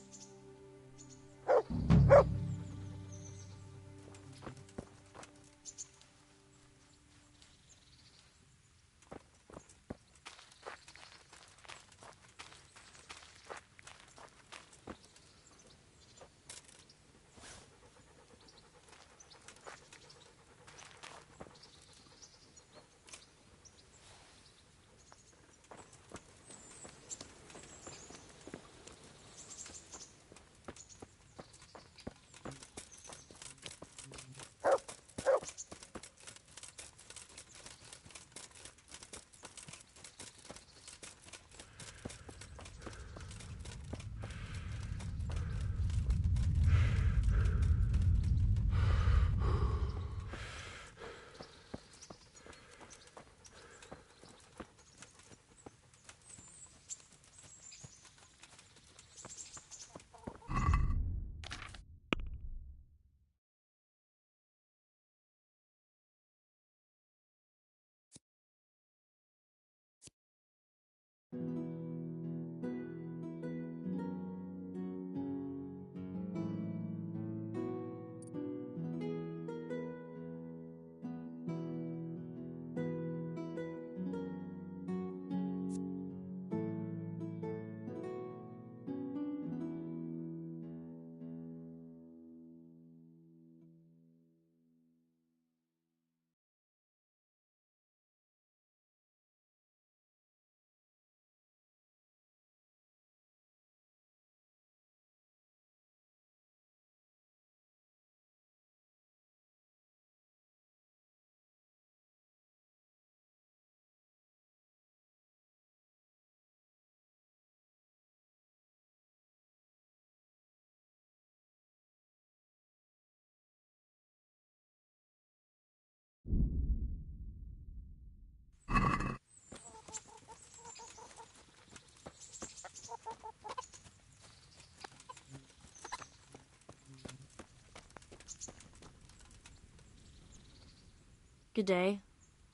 Good day.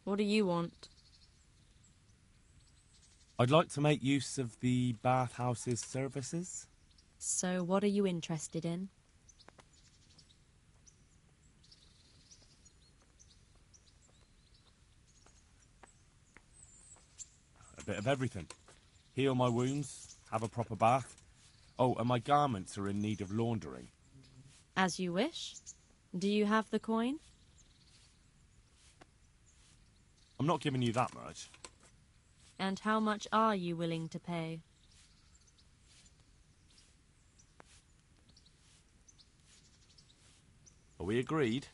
What do you want? I'd like to make use of the bathhouse's services. So what are you interested in? A bit of everything. Heal my wounds, have a proper bath. Oh, and my garments are in need of laundering. As you wish. Do you have the coin? I'm not giving you that much. And how much are you willing to pay? Are we agreed?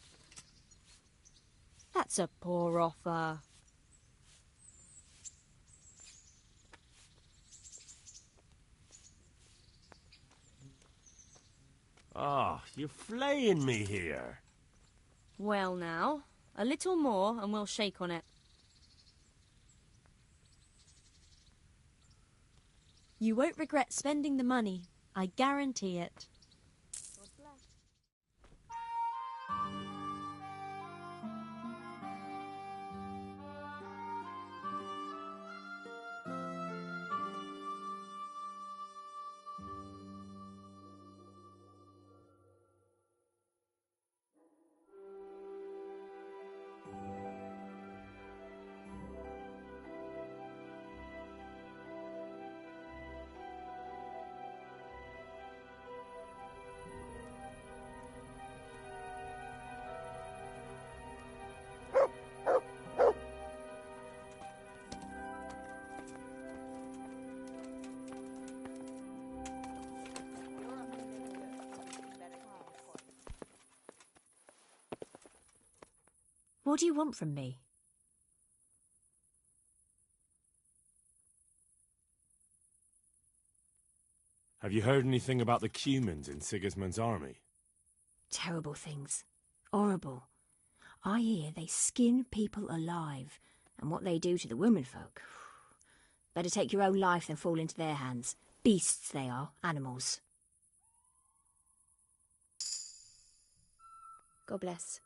That's a poor offer. Ah, you're flaying me here. Well now, a little more and we'll shake on it. You won't regret spending the money. I guarantee it. What do you want from me? Have you heard anything about the Cumans in Sigismund's army? Terrible things. Horrible. I hear they skin people alive, and what they do to the womenfolk. Better take your own life than fall into their hands. Beasts they are, animals. God bless.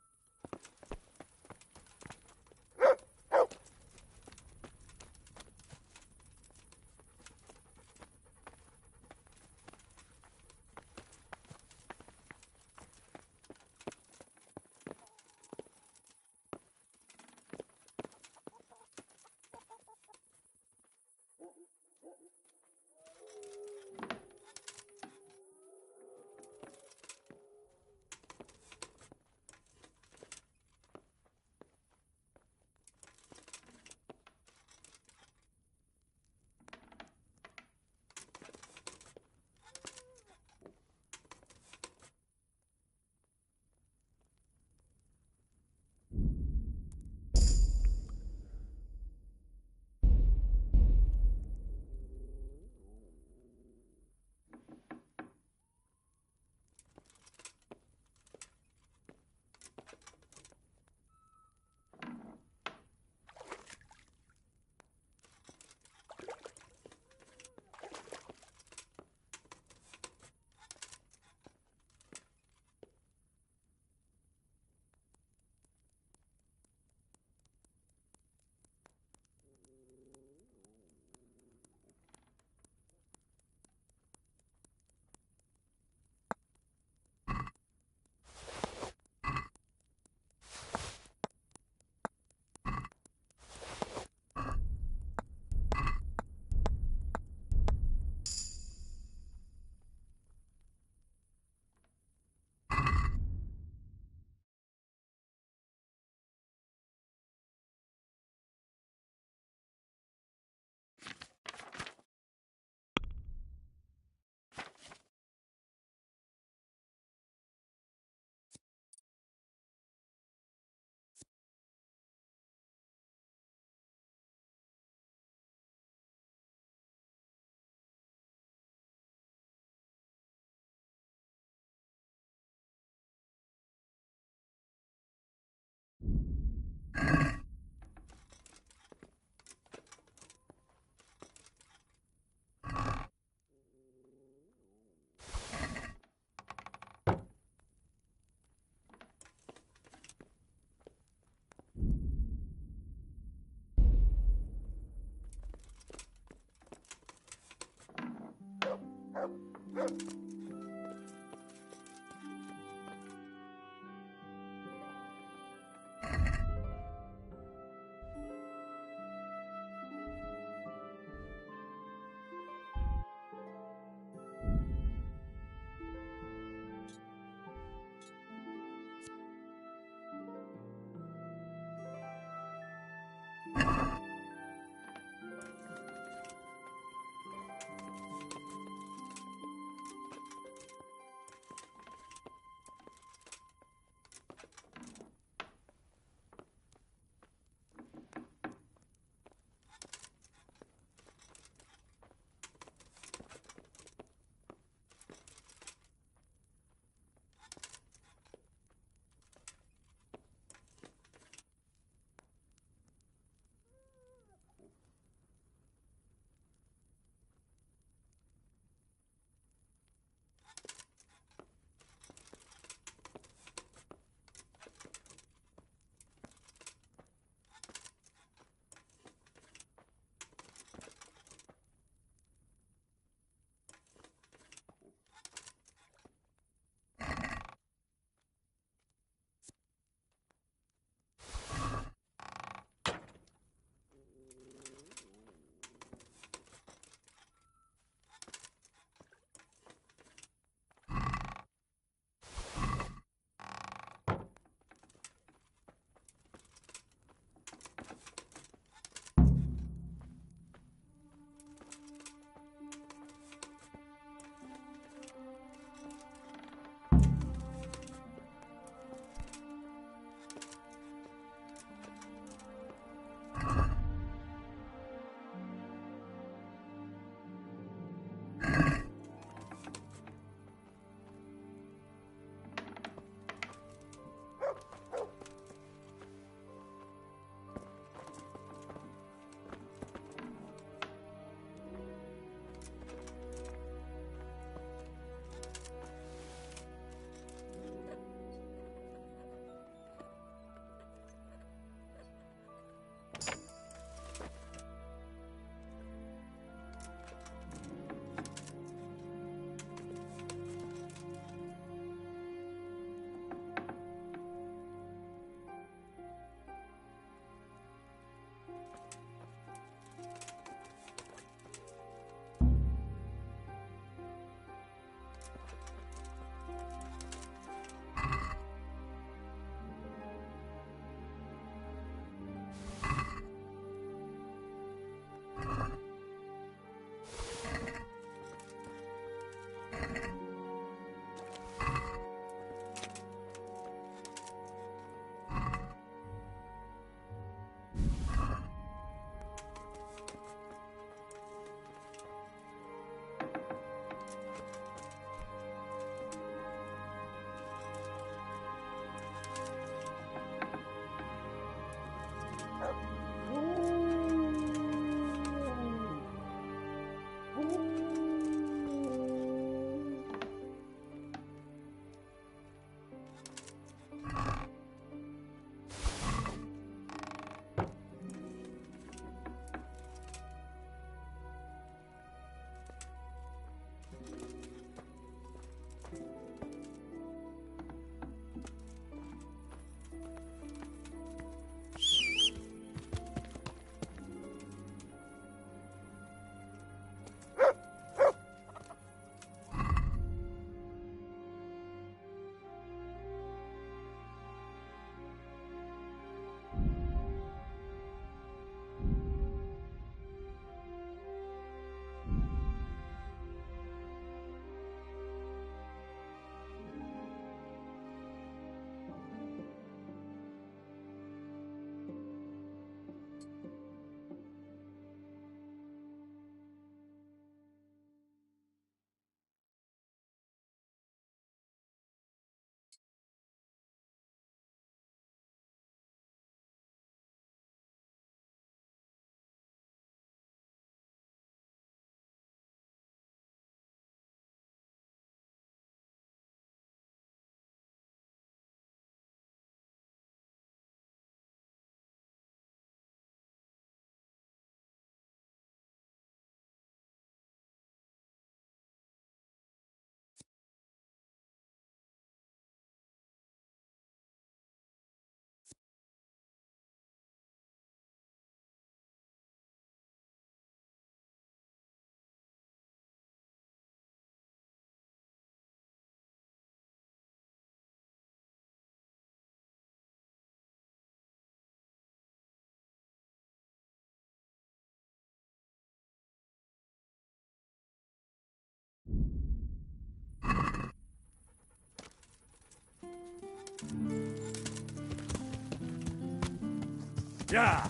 Yeah!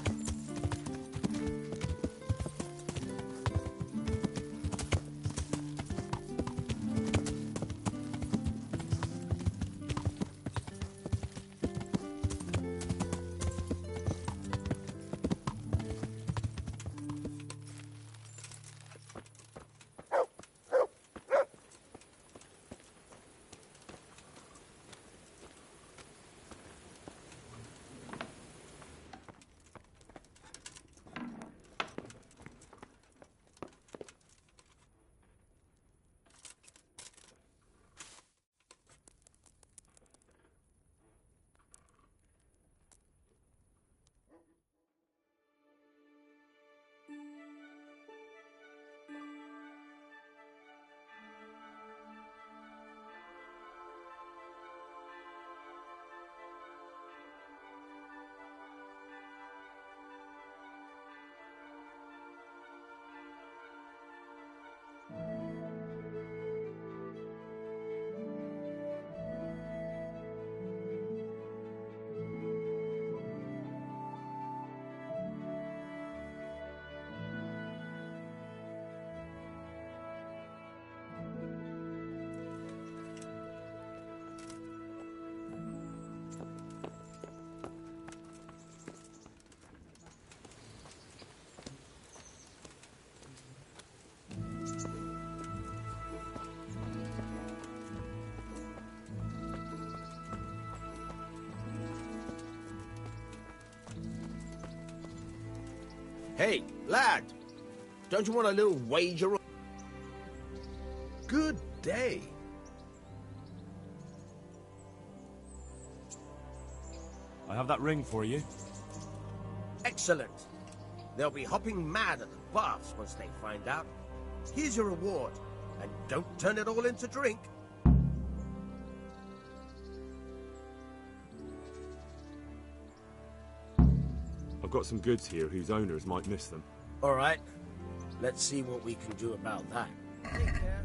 Hey, lad! Don't you want a little wager? Good day. I have that ring for you. Excellent. They'll be hopping mad at the baths once they find out. Here's your reward, and don't turn it all into drink. I've got some goods here whose owners might miss them. All right. Let's see what we can do about that. Take care.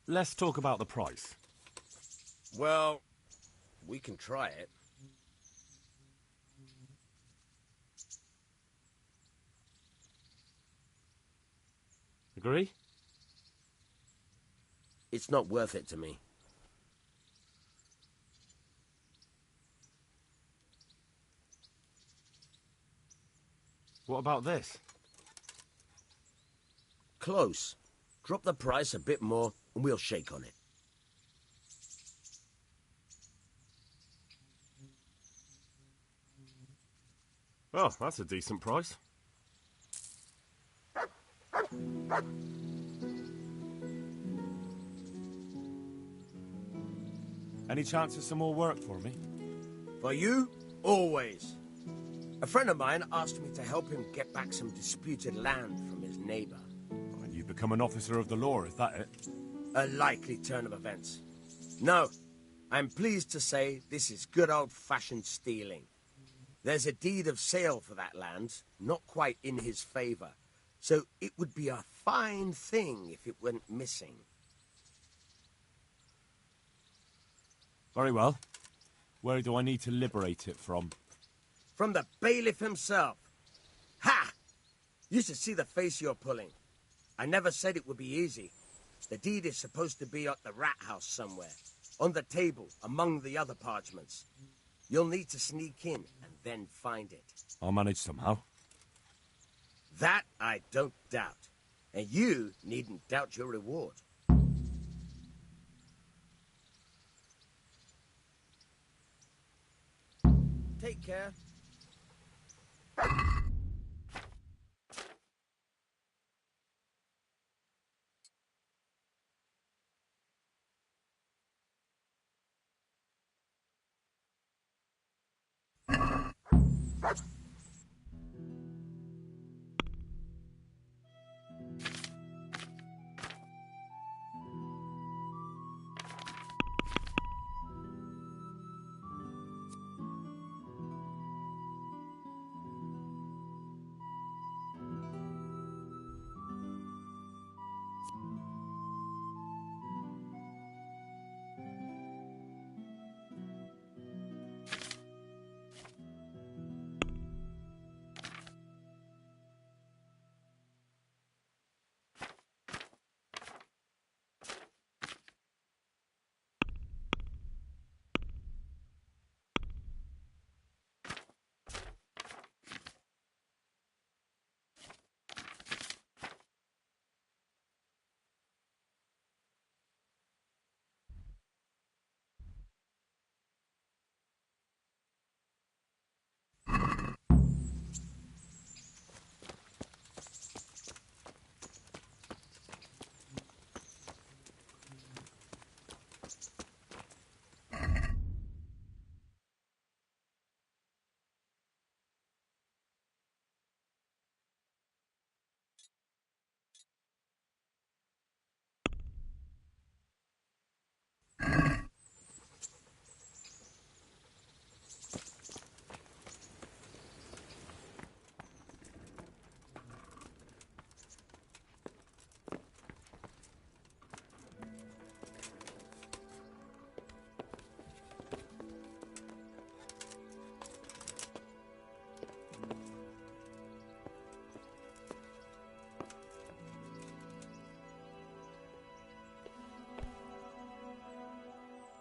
Let's talk about the price. Well, we can try it. Agree? It's not worth it to me. What about this? Close. Drop the price a bit more, and we'll shake on it. Oh, that's a decent price. Any chance of some more work for me? For you, always. A friend of mine asked me to help him get back some disputed land from his neighbor. And you've become an officer of the law, is that it? A likely turn of events. No, I'm pleased to say this is good old-fashioned stealing. There's a deed of sale for that land, not quite in his favor, so it would be a fine thing if it went missing. Very well. Where do I need to liberate it from? From the bailiff himself. Ha! You should see the face you're pulling. I never said it would be easy. The deed is supposed to be at the rat house somewhere, on the table, among the other parchments. You'll need to sneak in and then find it. I'll manage somehow. That I don't doubt. And you needn't doubt your reward. Take care.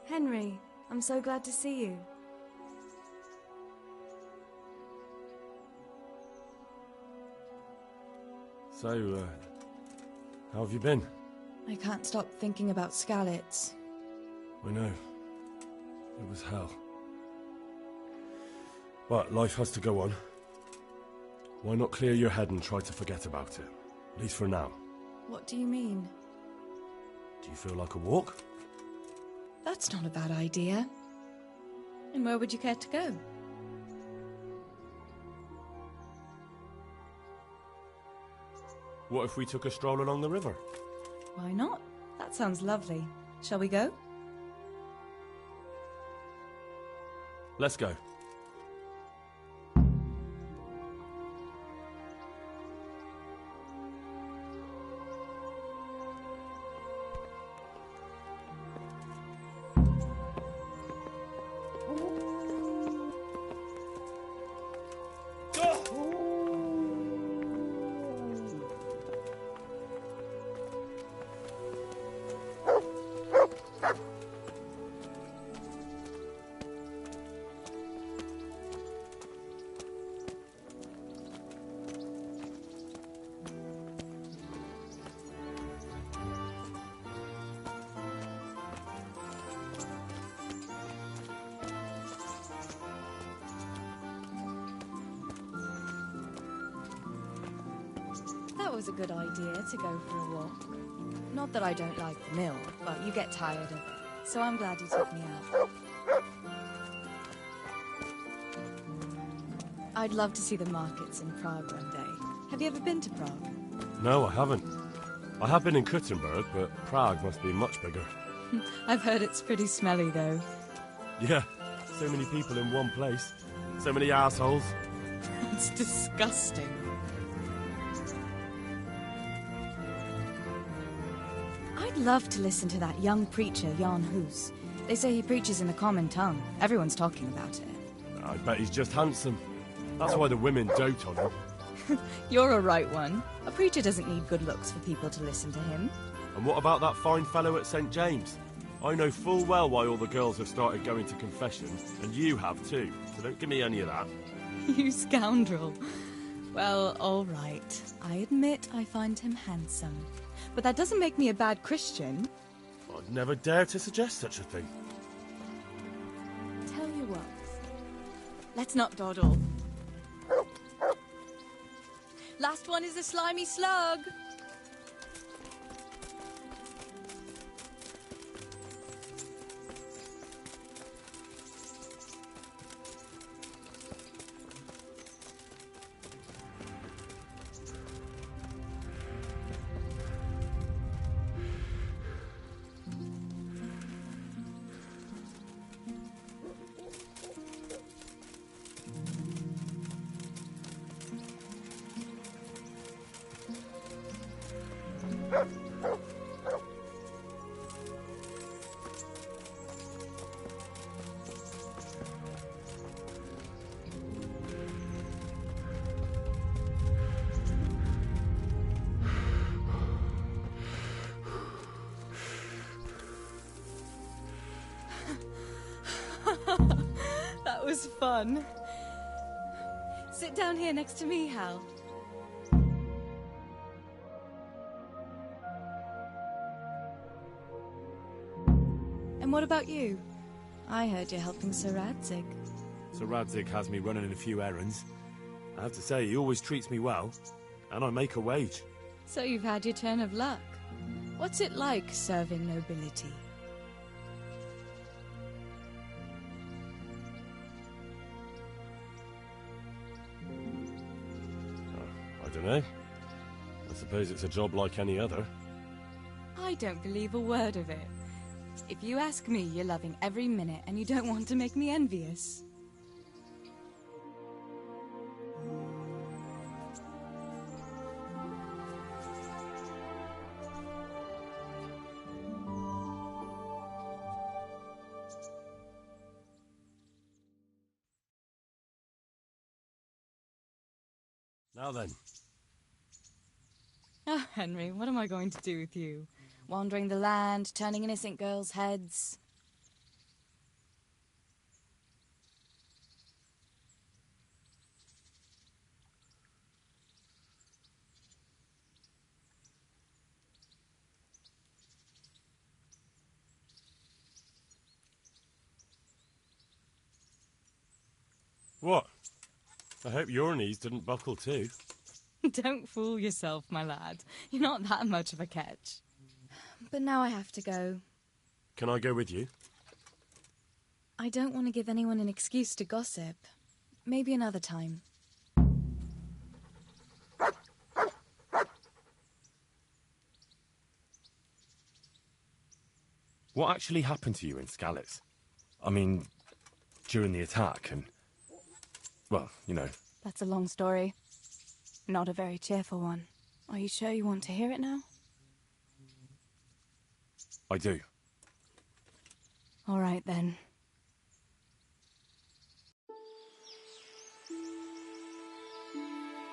Henry, I'm so glad to see you. So, how have you been? I can't stop thinking about Skalitz. I know. It was hell. But life has to go on. Why not clear your head and try to forget about it? At least for now. What do you mean? Do you feel like a walk? That's not a bad idea. And where would you care to go? What if we took a stroll along the river? Why not? That sounds lovely. Shall we go? Let's go. was a good idea to go for a walk. Not that I don't like the mill, but you get tired of it, so I'm glad you took me out. I'd love to see the markets in Prague one day. Have you ever been to Prague? No, I haven't. I have been in Kuttenberg, but Prague must be much bigger. I've heard it's pretty smelly, though. Yeah, so many people in one place. So many assholes. It's disgusting. I'd love to listen to that young preacher, Jan Hus. They say he preaches in the common tongue. Everyone's talking about it. I bet he's just handsome. That's why the women dote on him. You're a right one. A preacher doesn't need good looks for people to listen to him. And what about that fine fellow at St. James? I know full well why all the girls have started going to confession, and you have too, so don't give me any of that. You scoundrel. Well, all right. I admit I find him handsome. But that doesn't make me a bad Christian. I'd never dare to suggest such a thing. Tell you what. Let's not dawdle. Last one is a slimy slug. That was fun. Sit down here next to me, Hal. And what about you? I heard you're helping Sir Radzig. Sir Radzig has me running a few errands. I have to say, he always treats me well, and I make a wage. So you've had your turn of luck. What's it like serving nobility? I don't know. I suppose it's a job like any other. I don't believe a word of it. If you ask me, you're loving every minute and you don't want to make me envious. Now then. Oh, Henry, what am I going to do with you? Wandering the land, turning innocent girls' heads. What? I hope your knees didn't buckle too. Don't fool yourself, my lad. You're not that much of a catch. But now I have to go. Can I go with you? I don't want to give anyone an excuse to gossip. Maybe another time. What actually happened to you in Skalitz? I mean, during the attack and... well, you know. That's a long story. Not a very cheerful one. Are you sure you want to hear it now? I do. All right, then.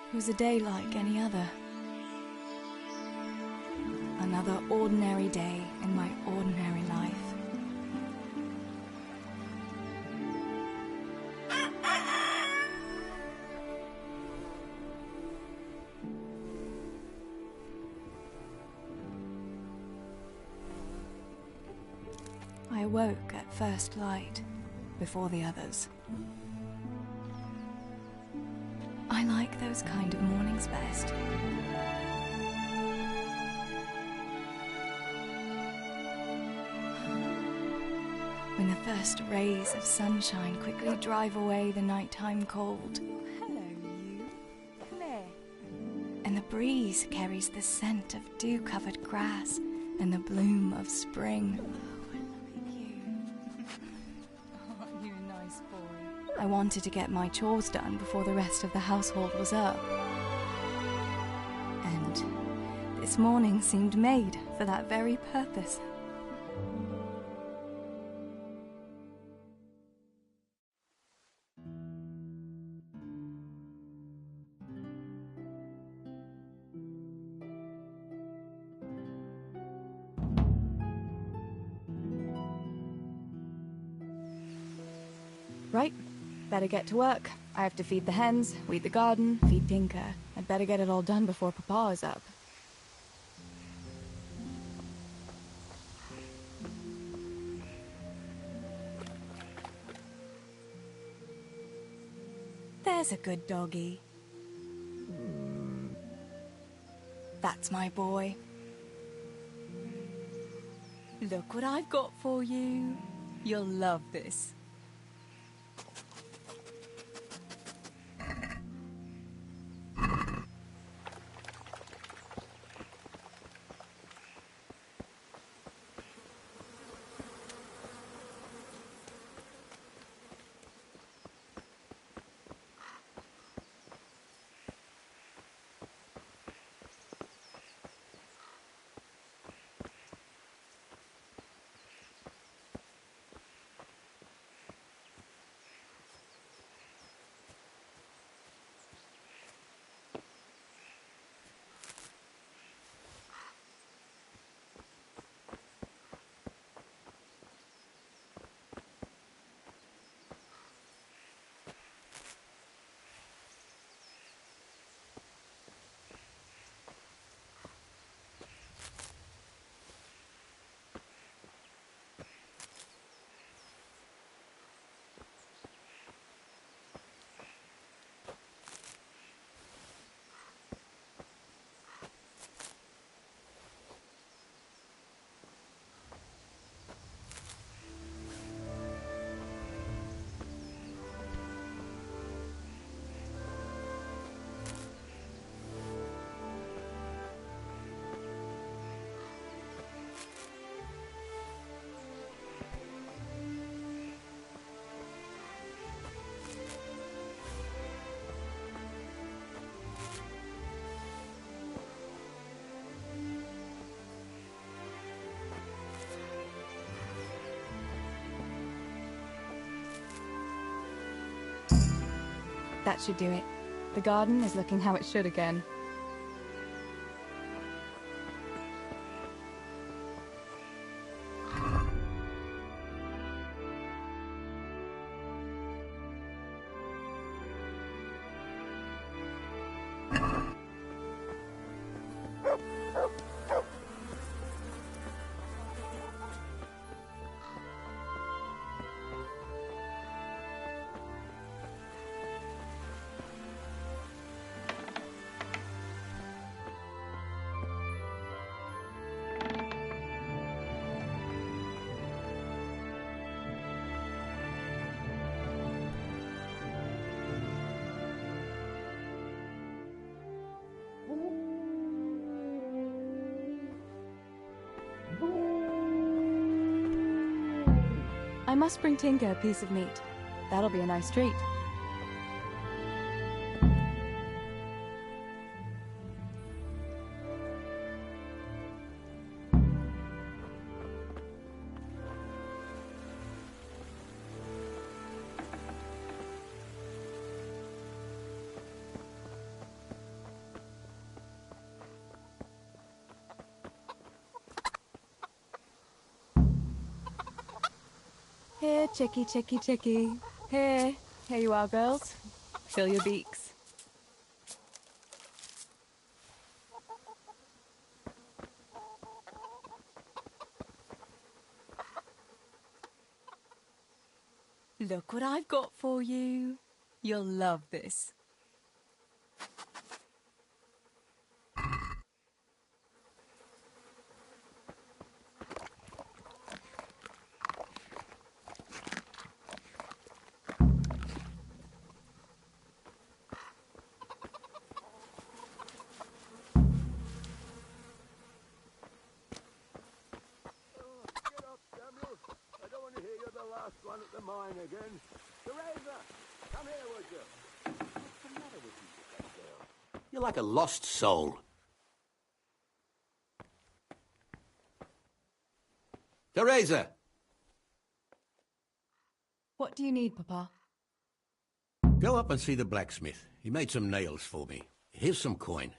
It was a day like any other. Another ordinary day in my ordinary life. I awoke at first light, before the others. I like those kind of mornings best. when the first rays of sunshine quickly drive away the nighttime cold. Hello, you. Come here. And the breeze carries the scent of dew-covered grass and the bloom of spring. Aren't you a nice boy? I wanted to get my chores done before the rest of the household was up. And this morning seemed made for that very purpose. Right, better get to work. I have to feed the hens, weed the garden, feed Tinker. I'd better get it all done before Papa is up. There's a good doggy. That's my boy. Look what I've got for you. You'll love this. That should do it. The garden is looking how it should again. I must bring Tinker a piece of meat. That'll be a nice treat. Here, chickie, chickie, chickie. Here. Here you are, girls. Fill your beaks. Look what I've got for you. You'll love this. One at the mine again. Teresa, come here, would you? What's the matter with you, that girl? You're like a lost soul. Teresa! What do you need, Papa? Go up and see the blacksmith. He made some nails for me. Here's some coin.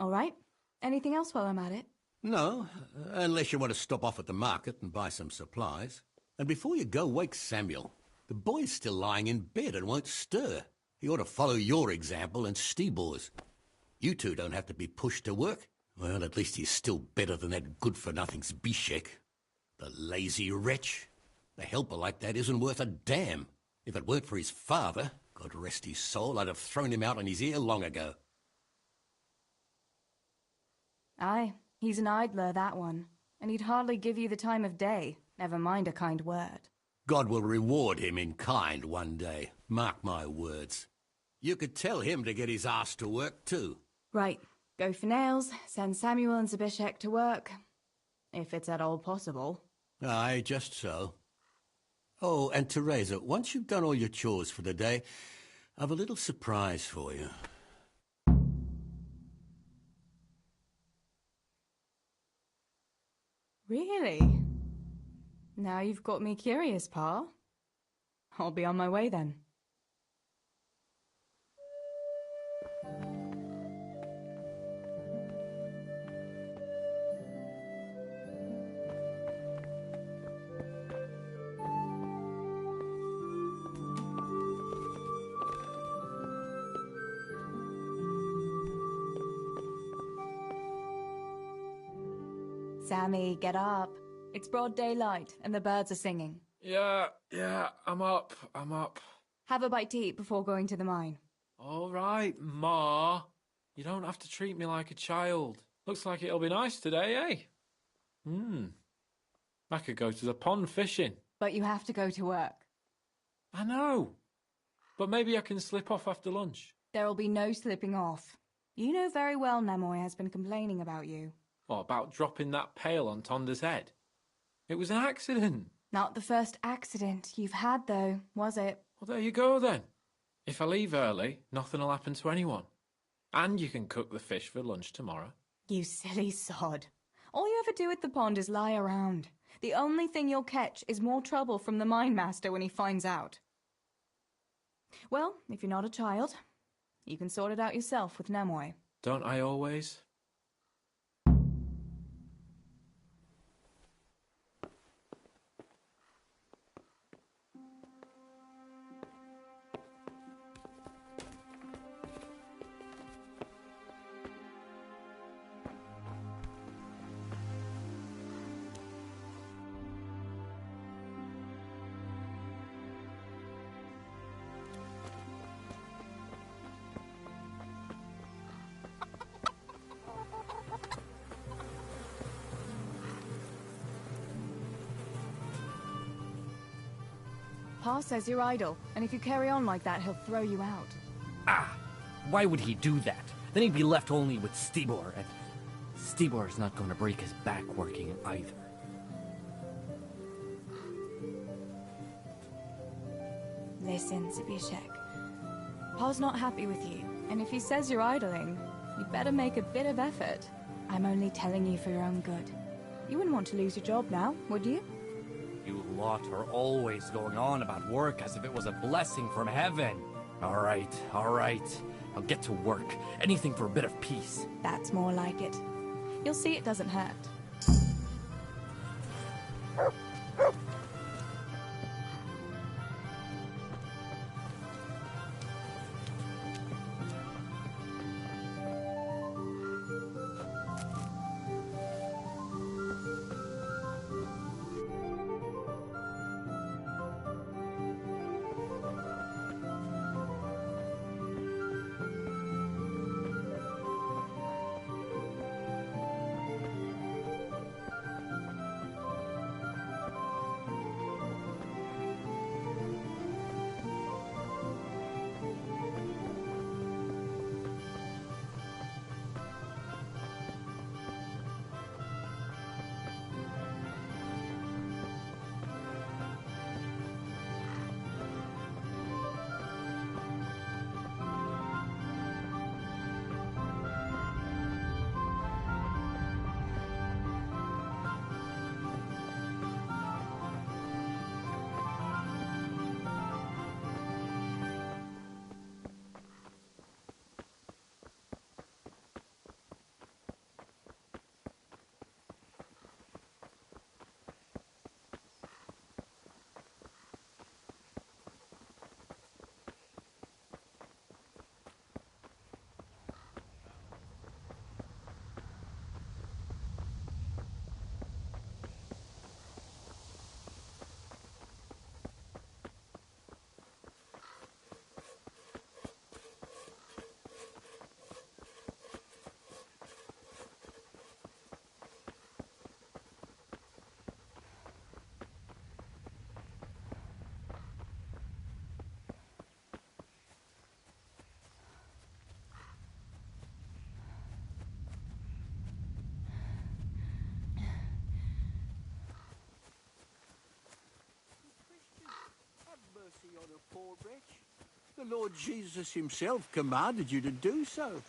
All right. Anything else while I'm at it? No, unless you want to stop off at the market and buy some supplies. And before you go, wake Samuel. The boy's still lying in bed and won't stir. He ought to follow your example and Stebor's. You two don't have to be pushed to work. Well, at least he's still better than that good-for-nothing Zbyszek. The lazy wretch. A helper like that isn't worth a damn. If it weren't for his father, God rest his soul, I'd have thrown him out on his ear long ago. Aye, he's an idler, that one. And he'd hardly give you the time of day, never mind a kind word. God will reward him in kind one day. Mark my words. You could tell him to get his ass to work, too. Right. Go for nails, send Samuel and Zbyszek to work. If it's at all possible. Aye, just so. Oh, and Teresa, once you've done all your chores for the day, I've a little surprise for you. Really? Now you've got me curious, Pa. I'll be on my way then. Sammy, get up. It's broad daylight, and the birds are singing. Yeah, I'm up. Have a bite to eat before going to the mine. All right, Ma. You don't have to treat me like a child. Looks like it'll be nice today, eh? I could go to the pond fishing. But you have to go to work. I know. But maybe I can slip off after lunch. There'll be no slipping off. You know very well Nemoy has been complaining about you. What, about dropping that pail on Tonda's head? It was an accident. Not the first accident you've had, though, was it? Well, there you go, then. If I leave early, nothing'll happen to anyone. And you can cook the fish for lunch tomorrow. You silly sod. All you ever do at the pond is lie around. The only thing you'll catch is more trouble from the mine master when he finds out. Well, if you're not a child, you can sort it out yourself with Nemoy. Don't I always? Pa says you're idle, and if you carry on like that, he'll throw you out. Ah! Why would he do that? Then he'd be left only with Stibor, and Stibor's not going to break his back working either. Listen, Zbyszek. Pa's not happy with you, and if he says you're idling, you'd better make a bit of effort. I'm only telling you for your own good. You wouldn't want to lose your job now, would you? You lot are always going on about work as if it was a blessing from heaven. All right. I'll get to work. Anything for a bit of peace. That's more like it. You'll see it doesn't hurt. on a poor wretch. The Lord Jesus himself commanded you to do so.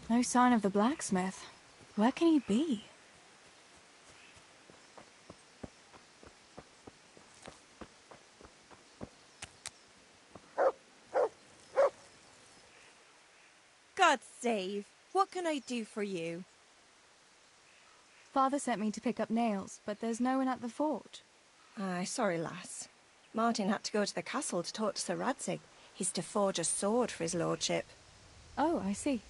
No sign of the blacksmith. Where can he be? God save. What can I do for you? Father sent me to pick up nails, but there's no one at the fort. Aye, sorry, lass. Martin had to go to the castle to talk to Sir Radzig. He's to forge a sword for his lordship. Oh, I see.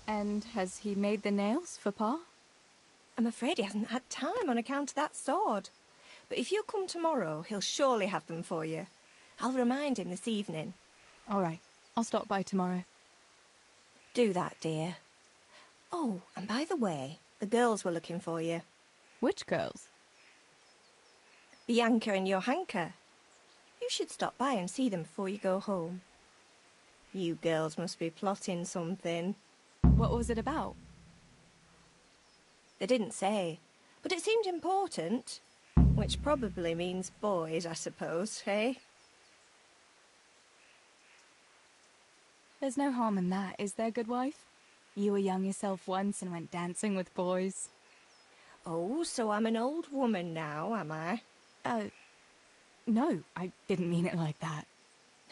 And has he made the nails for Pa? I'm afraid he hasn't had time on account of that sword. But if you come tomorrow, he'll surely have them for you. I'll remind him this evening. All right. I'll stop by tomorrow. Do that, dear. Oh, and by the way, the girls were looking for you. Which girls? Bianca and Johanka. You should stop by and see them before you go home. You girls must be plotting something. What was it about? They didn't say, but it seemed important. Which probably means boys, I suppose, eh? There's no harm in that, is there, good wife? You were young yourself once and went dancing with boys. Oh, so I'm an old woman now, am I? No, I didn't mean it like that.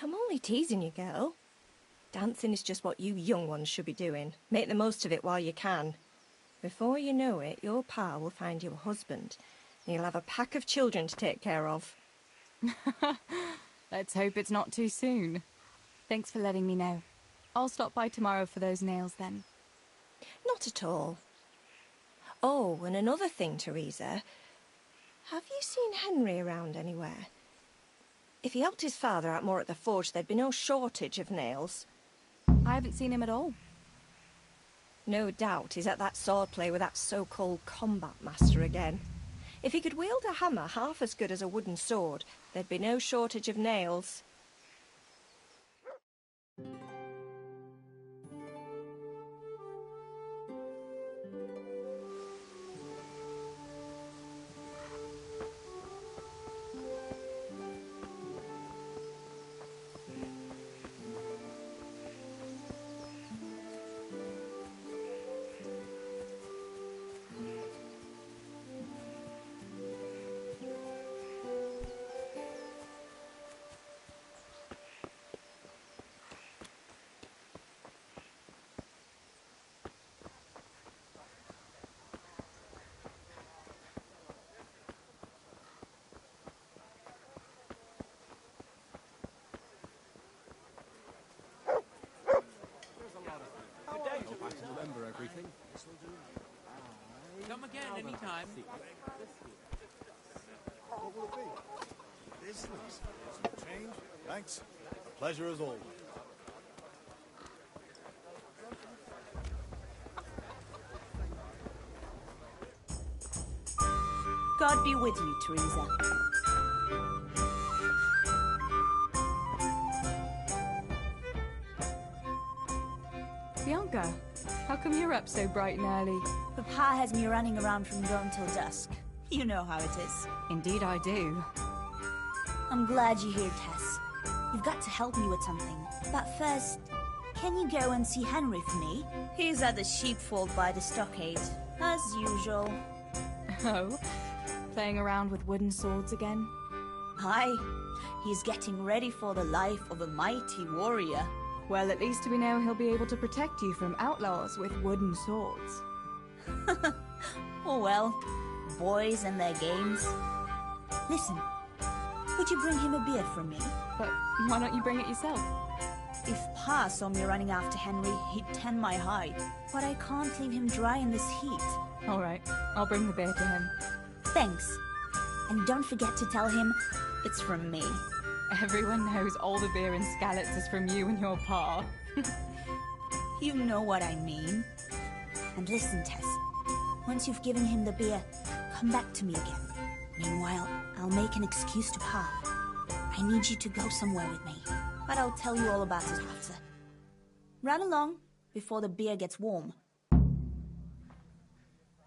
I'm only teasing you, girl. Dancing is just what you young ones should be doing. Make the most of it while you can. Before you know it, your pa will find you a husband, and you'll have a pack of children to take care of. Let's hope it's not too soon. Thanks for letting me know. I'll stop by tomorrow for those nails then. Not at all. Oh, and another thing, Teresa. Have you seen Henry around anywhere? If he helped his father out more at the forge, there'd be no shortage of nails. I haven't seen him at all. No doubt he's at that swordplay with that so-called combat master again. If he could wield a hammer half as good as a wooden sword, there'd be no shortage of nails. Remember everything. Come again anytime. What will it be? Business. Some change? Thanks. A pleasure as always. God be with you, Teresa. Bianca, how come you're up so bright and early? Papa has me running around from dawn till dusk. You know how it is. Indeed I do. I'm glad you're here, Tess. You've got to help me with something. But first, can you go and see Henry for me? He's at the sheepfold by the stockade, as usual. Oh? Playing around with wooden swords again? Aye. He's getting ready for the life of a mighty warrior. Well, at least we know he'll be able to protect you from outlaws with wooden swords. Oh well, boys and their games. Listen, would you bring him a beer from me? But why don't you bring it yourself? If Pa saw me running after Henry, he'd tan my hide. But I can't leave him dry in this heat. All right, I'll bring the beer to him. Thanks. And don't forget to tell him it's from me. Everyone knows all the beer in Skalitz is from you and your Pa. You know what I mean. And listen, Tess. Once you've given him the beer, come back to me again. Meanwhile, I'll make an excuse to Pa. I need you to go somewhere with me. But I'll tell you all about it after. Run along before the beer gets warm.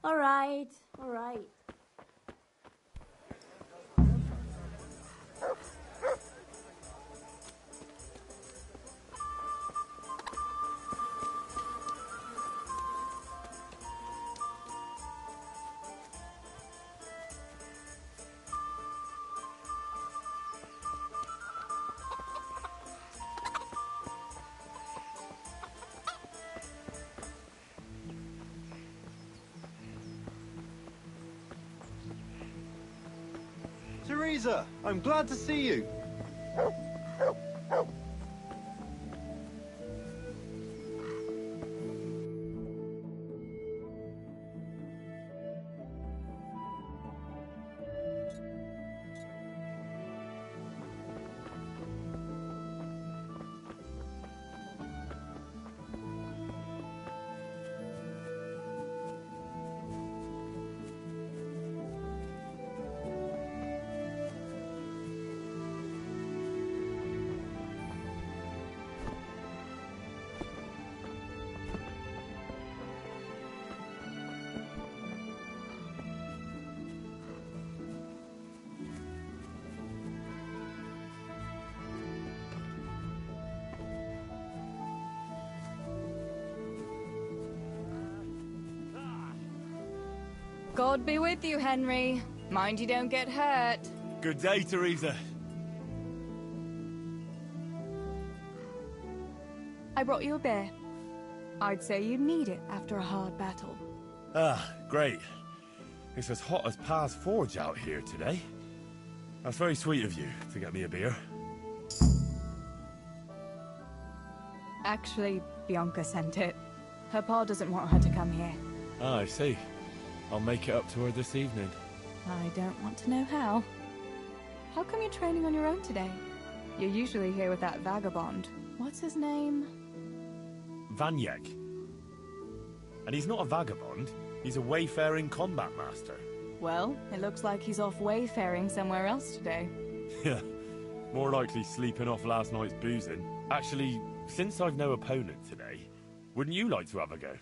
All right, all right. Teresa, I'm glad to see you. God be with you, Henry. Mind you don't get hurt. Good day, Teresa. I brought you a beer. I'd say you'd need it after a hard battle. Ah, great. It's as hot as Pa's Forge out here today. That's very sweet of you to get me a beer. Actually, Bianca sent it. Her pa doesn't want her to come here. Ah, I see. I'll make it up to her this evening. I don't want to know how. How come you're training on your own today? You're usually here with that vagabond. What's his name? Vanyek. And he's not a vagabond. He's a wayfaring combat master. Well, it looks like he's off wayfaring somewhere else today. Yeah, more likely sleeping off last night's boozing. Actually, since I've no opponent today, wouldn't you like to have a go?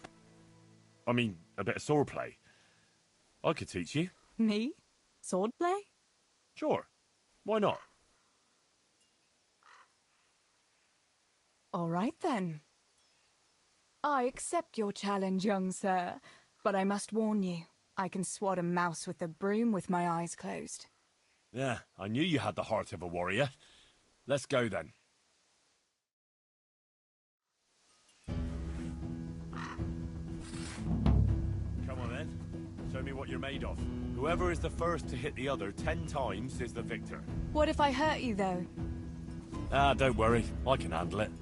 I mean, a bit of swordplay. I could teach you. Me? Swordplay? Sure. Why not? All right, then. I accept your challenge, young sir. But I must warn you, I can swat a mouse with a broom with my eyes closed. Yeah, I knew you had the heart of a warrior. Let's go, then. Come on, then. Show me what you're made of. Whoever is the first to hit the other 10 times is the victor. What if I hurt you, though? Ah, don't worry. I can handle it.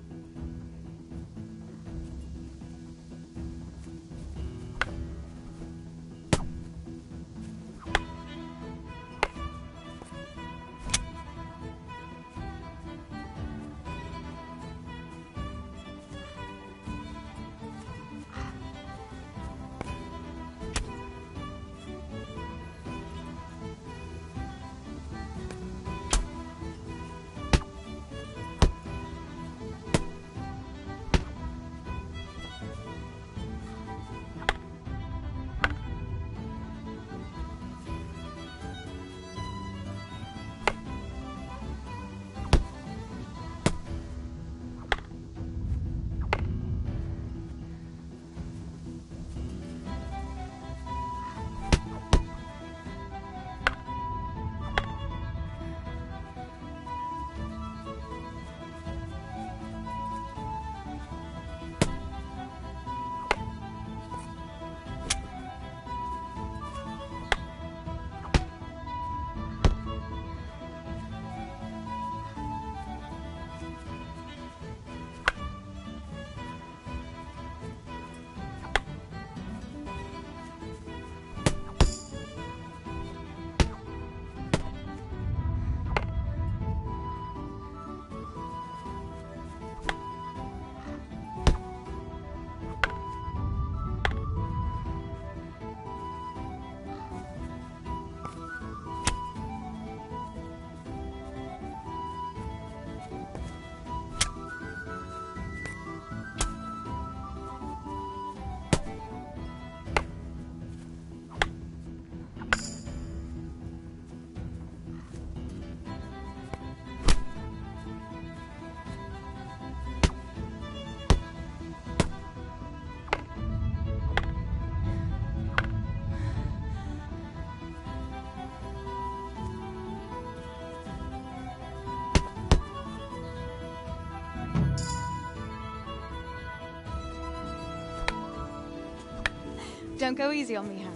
Don't go easy on me, Hal.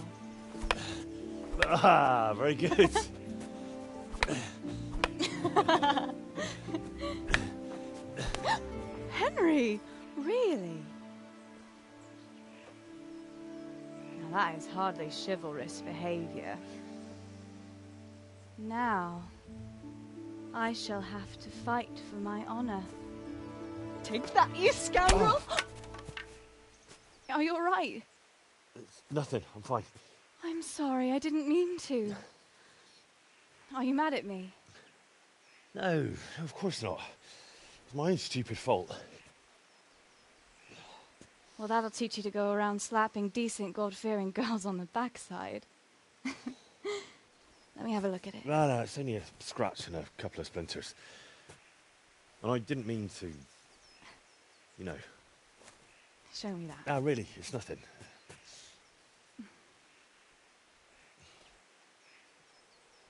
Ah, very good. Henry! Really? Now that is hardly chivalrous behavior. Now, I shall have to fight for my honor. Take that, you scoundrel! Are you alright? It's nothing, I'm fine. I'm sorry, I didn't mean to. Are you mad at me? No, of course not. It's my own stupid fault. Well, that'll teach you to go around slapping decent, God-fearing girls on the backside. Let me have a look at it. No, it's only a scratch and a couple of splinters. And I didn't mean to, you know. Show me that. Ah, really, it's nothing.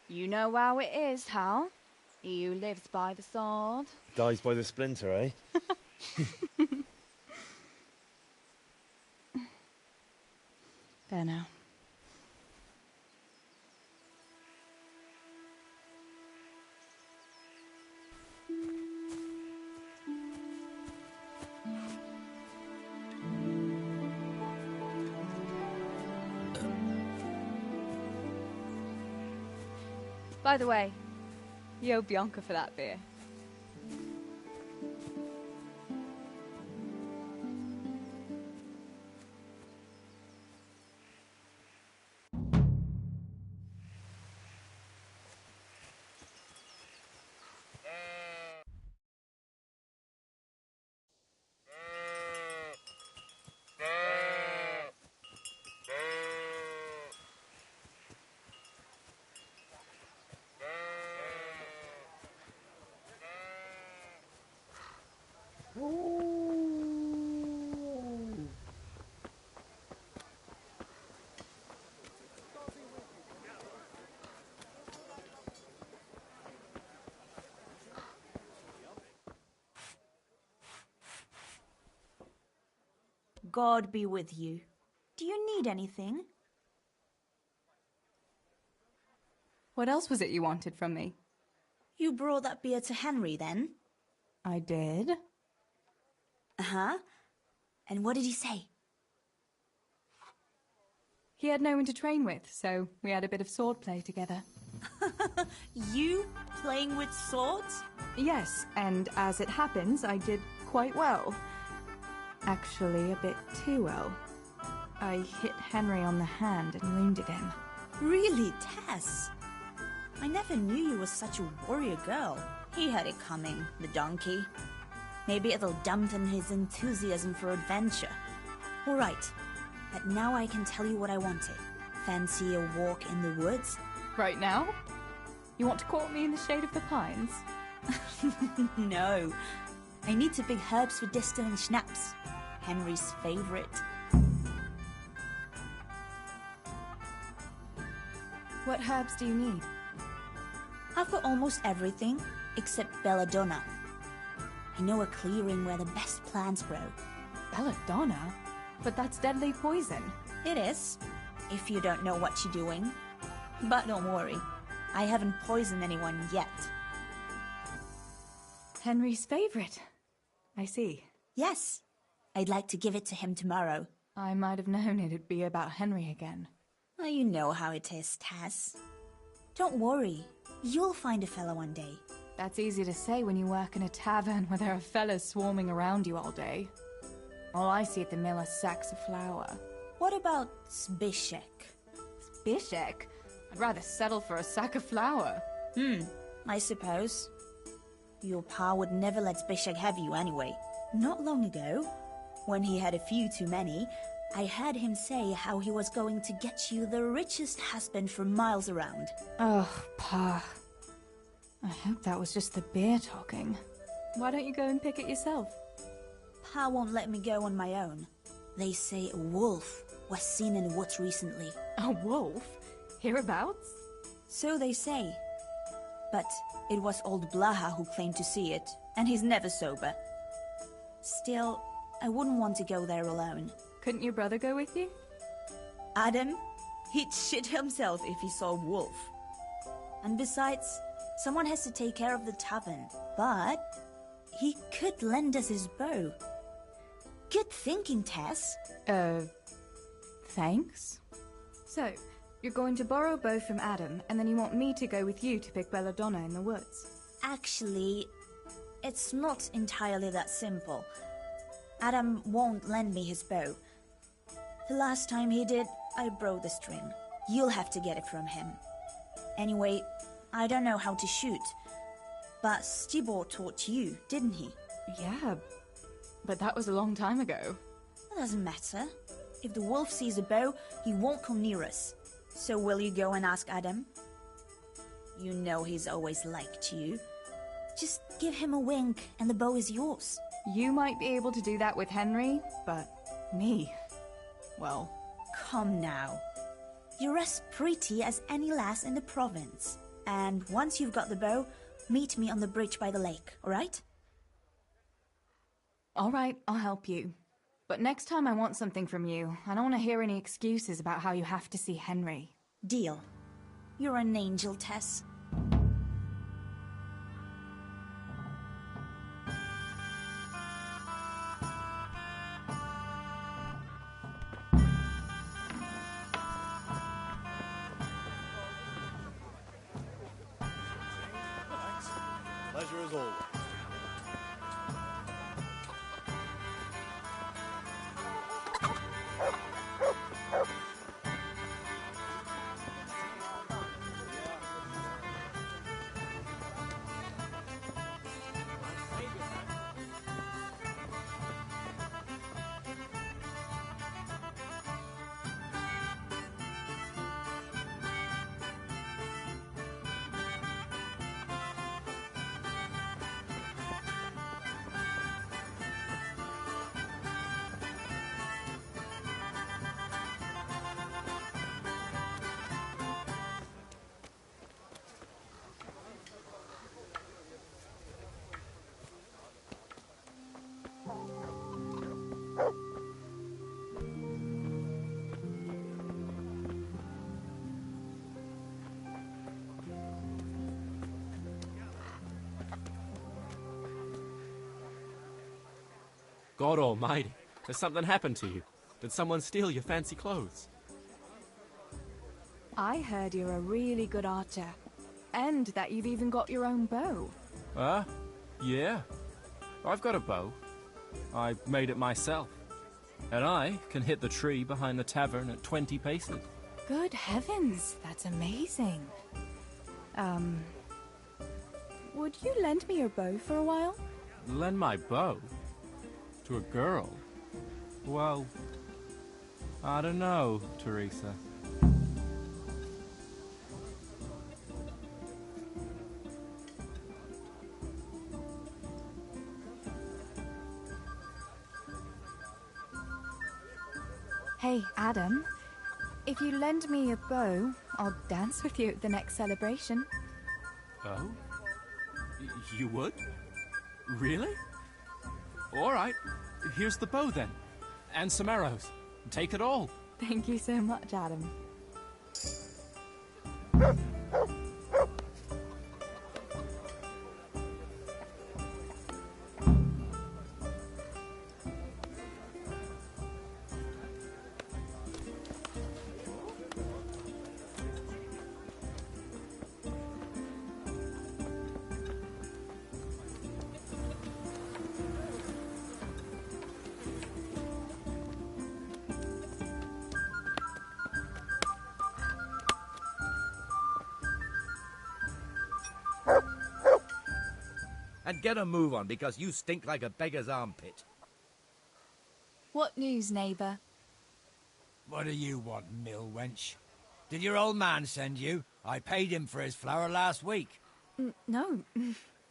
You know how it is, Hal. He who lives by the sword Dies by the splinter, eh? There now. By the way, you owe Bianca for that beer. God be with you. Do you need anything? What else was it you wanted from me? You brought that beer to Henry, then? I did. Uh-huh. And what did he say? He had no one to train with, so we had a bit of swordplay together. You playing with swords? Yes, and as it happens, I did quite well. Actually, a bit too well. I hit Henry on the hand and wounded him. Really, Tess? I never knew you were such a warrior girl. He had it coming, the donkey. Maybe it'll dampen his enthusiasm for adventure. All right, but now I can tell you what I wanted. Fancy a walk in the woods? Right now? You want to court me in the shade of the pines? No. I need to pick herbs for distilling schnapps. Henry's favorite. What herbs do you need? I've got almost everything except belladonna. I know a clearing where the best plants grow. Belladonna? But that's deadly poison. It is, if you don't know what you're doing. But don't worry, I haven't poisoned anyone yet. Henry's favorite. I see. Yes. I'd like to give it to him tomorrow. I might have known it'd be about Henry again. Well, you know how it is, Tess. Don't worry. You'll find a fella one day. That's easy to say when you work in a tavern where there are fellas swarming around you all day. All I see at the mill are sacks of flour. What about Zbyszek? Zbyszek? I'd rather settle for a sack of flour. I suppose. Your pa would never let Zbyszek have you anyway. Not long ago, when he had a few too many, I heard him say how he was going to get you the richest husband for miles around. Oh, Pa. I hope that was just the beer talking. Why don't you go and pick it yourself? Pa won't let me go on my own. They say a wolf was seen in the woods recently. A wolf? Hereabouts? So they say. But it was old Blaha who claimed to see it, and he's never sober. Still, I wouldn't want to go there alone. Couldn't your brother go with you? Adam, he'd shit himself if he saw a wolf. And besides, someone has to take care of the tavern. But he could lend us his bow. Good thinking, Tess. Thanks? So, you're going to borrow a bow from Adam, and then you want me to go with you to pick belladonna in the woods? Actually, it's not entirely that simple. Adam won't lend me his bow. The last time he did, I broke the string. You'll have to get it from him. Anyway, I don't know how to shoot. But Stibor taught you, didn't he? Yeah, but that was a long time ago. It doesn't matter. If the wolf sees a bow, he won't come near us. So will you go and ask Adam? You know he's always liked you. Just give him a wink and the bow is yours. You might be able to do that with Henry, but me, well... Come now. You're as pretty as any lass in the province. And once you've got the bow, meet me on the bridge by the lake, alright? Alright, I'll help you. But next time I want something from you, I don't want to hear any excuses about how you have to see Henry. Deal. You're an angel, Tess. Thanks. Pleasure as always. God almighty, has something happened to you? Did someone steal your fancy clothes? I heard you're a really good archer, and that you've even got your own bow. Yeah. I've got a bow. I made it myself. And I can hit the tree behind the tavern at 20 paces. Good heavens, that's amazing. Would you lend me your bow for a while? Lend my bow? To a girl? Well, I don't know, Teresa. Hey, Adam. If you lend me a bow, I'll dance with you at the next celebration. Oh? You would? Really? All right. Here's the bow, then. And some arrows. Take it all. Thank you so much, Adam. And get a move on, because you stink like a beggar's armpit. What news, neighbour? What do you want, mill wench? Did your old man send you? I paid him for his flour last week. No,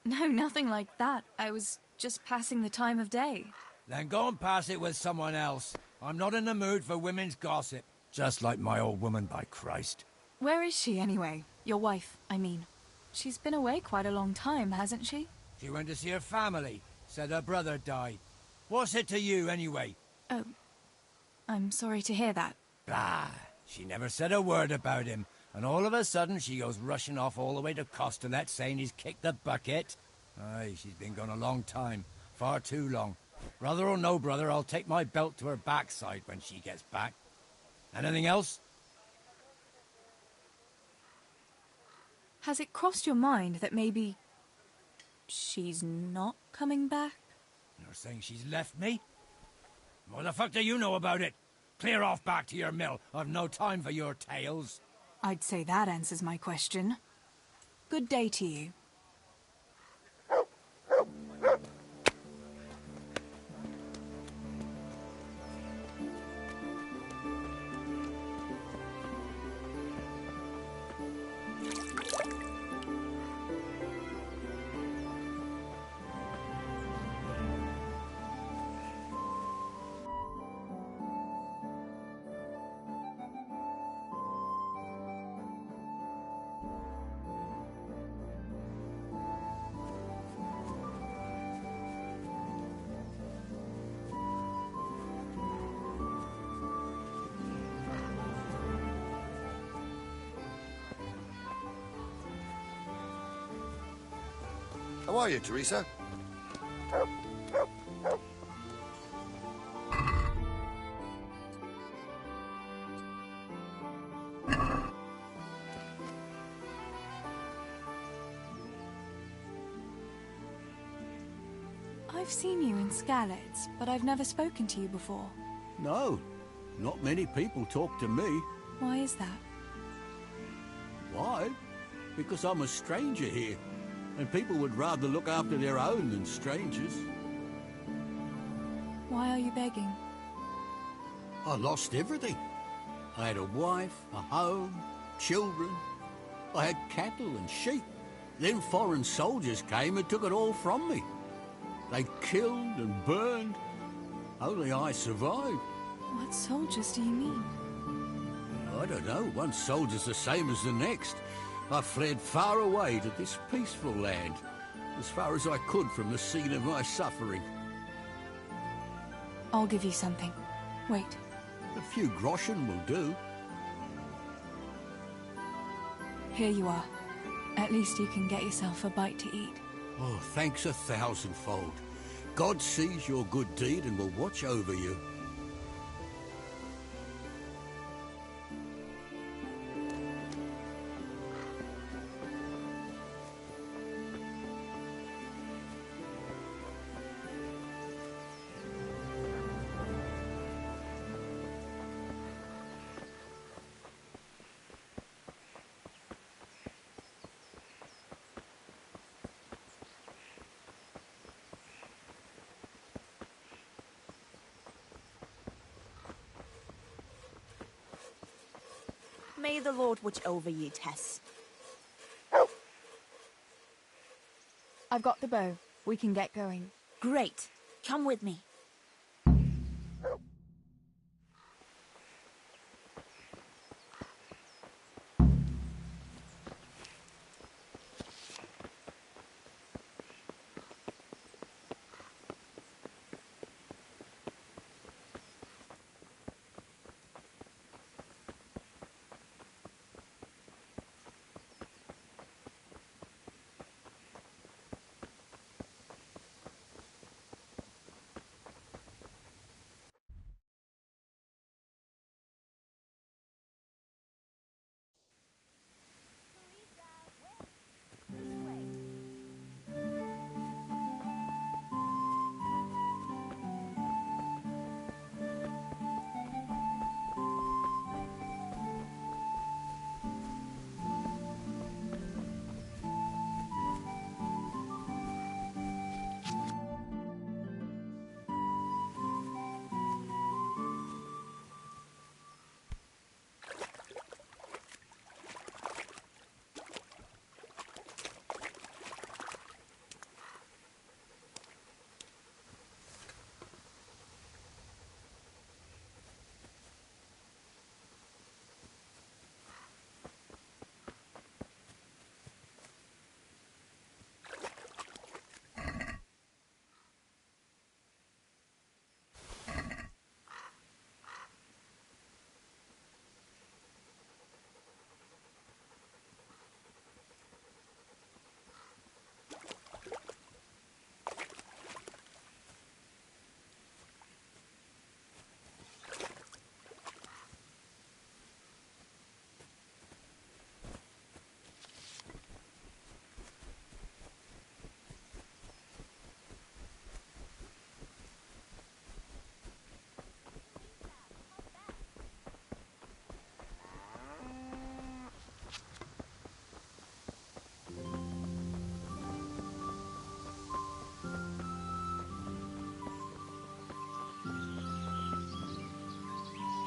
nothing like that. I was just passing the time of day. Then go and pass it with someone else. I'm not in the mood for women's gossip. Just like my old woman, by Christ. Where is she, anyway? Your wife, I mean. She's been away quite a long time, hasn't she? She went to see her family. Said her brother died. What's it to you, anyway? Oh, I'm sorry to hear that. Bah, She never said a word about him, and all of a sudden she goes rushing off all the way to Costanet saying he's kicked the bucket. Aye, she's been gone a long time. Far too long. Brother or no brother, I'll take my belt to her backside when she gets back. Anything else? Has it crossed your mind that maybe she's not coming back? You're saying she's left me? What the fuck do you know about it? Clear off back to your mill. I've no time for your tales. I'd say that answers my question. Good day to you. How are you, Teresa? I've seen you in Skalitz, but I've never spoken to you before. No, not many people talk to me. Why is that? Why? Because I'm a stranger here, and people would rather look after their own than strangers. Why are you begging? I lost everything. I had a wife, a home, children. I had cattle and sheep. Then foreign soldiers came and took it all from me. They killed and burned. Only I survived. What soldiers do you mean? I don't know. One soldier's the same as the next. I fled far away to this peaceful land, as far as I could from the scene of my suffering. I'll give you something. Wait. A few groschen will do. Here you are. At least you can get yourself a bite to eat. Oh, thanks 1,000-fold. God sees your good deed and will watch over you. May the Lord watch over you, Tess. I've got the bow. We can get going. Great. Come with me.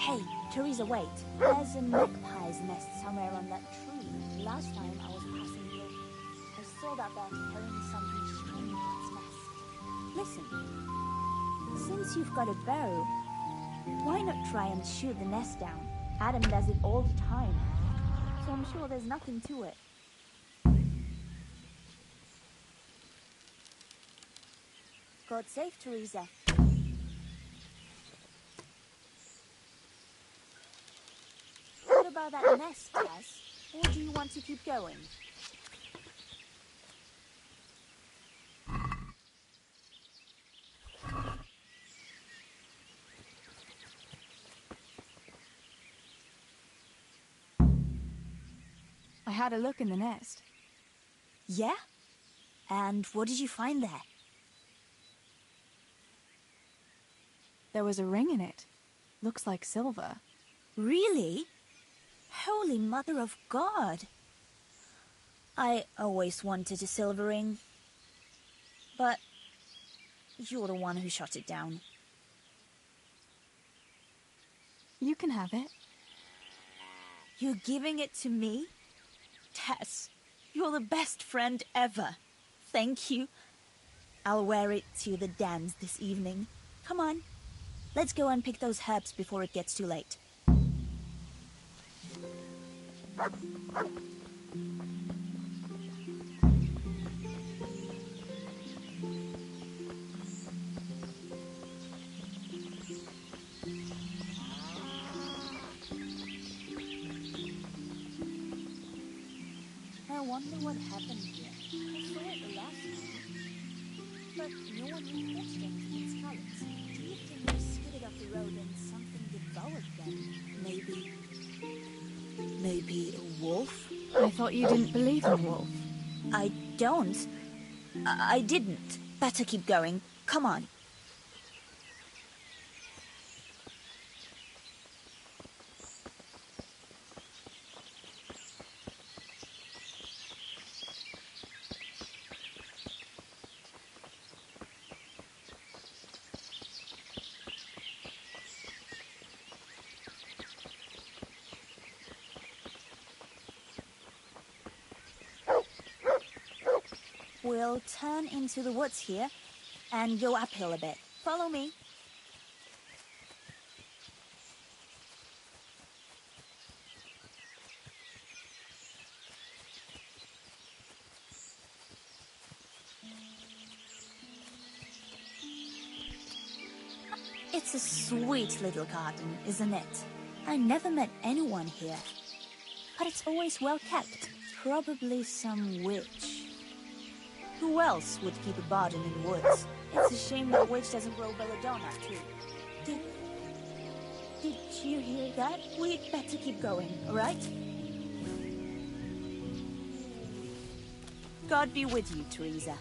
Hey, Teresa, wait. There's a magpie's nest somewhere on that tree. Last time I was passing here, I saw that bat carrying something shiny in its nest. Listen, since you've got a bow, why not try and shoot the nest down? Adam does it all the time, so I'm sure there's nothing to it. God save Teresa. What about that nest, Tess? Or do you want to keep going? I had a look in the nest. Yeah? And what did you find there? There was a ring in it. Looks like silver. Really? Holy Mother of God! I always wanted a silver ring. But you're the one who shot it down. You can have it. You're giving it to me? Tess, you're the best friend ever. Thank you. I'll wear it to the dance this evening. Come on. Let's go and pick those herbs before it gets too late. I wonder what happened here. I saw it the last time, but no one reported anything in Scarlet's. Do you think they skidded off the road and something devoured them? Maybe a wolf? I thought you didn't believe in wolf. I don't. I didn't. Better keep going. Come on. We'll turn into the woods here and go uphill a bit. Follow me. It's a sweet little garden, isn't it? I never met anyone here, but it's always well kept. Probably some witch. Who else would keep a garden in the woods? It's a shame that witch doesn't grow belladonna, too. Did you hear that? We'd better keep going, alright? God be with you, Teresa.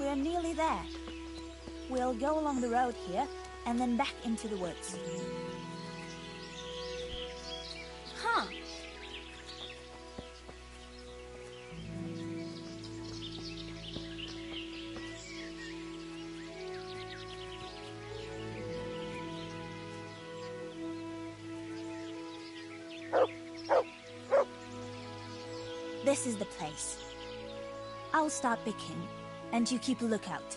We're nearly there. We'll go along the road here, and then back into the woods. Huh. This is the place. I'll start picking, and you keep a lookout.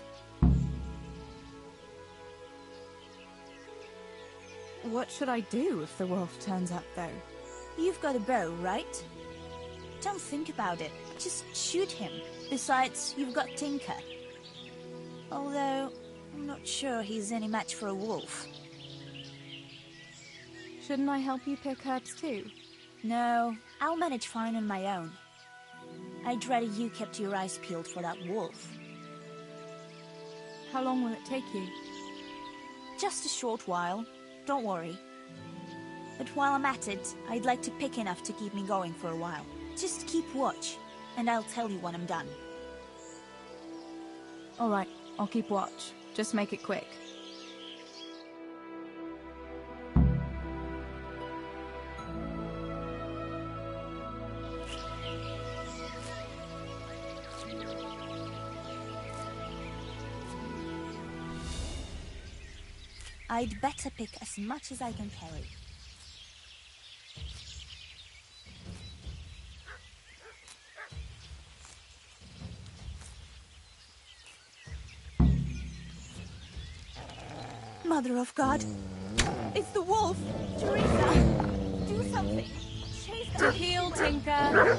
What should I do if the wolf turns up, though? You've got a bow, right? Don't think about it. Just shoot him. Besides, you've got Tinker. Although, I'm not sure he's any match for a wolf. Shouldn't I help you pick herbs too? No, I'll manage fine on my own. I'd rather you kept your eyes peeled for that wolf. How long will it take you? Just a short while. Don't worry. But while I'm at it, I'd like to pick enough to keep me going for a while. Just keep watch, and I'll tell you when I'm done. Alright, I'll keep watch. Just make it quick. I'd better pick as much as I can carry. Mother of God! It's the wolf! Teresa! Do something! Chase that To heal, Tinker!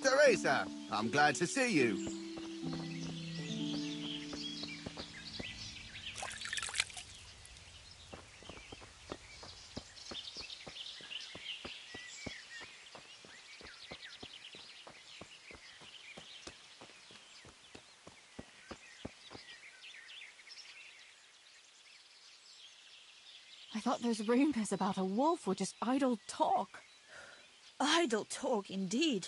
Teresa, I'm glad to see you. I thought those rumors about a wolf were just idle talk. Idle talk, indeed.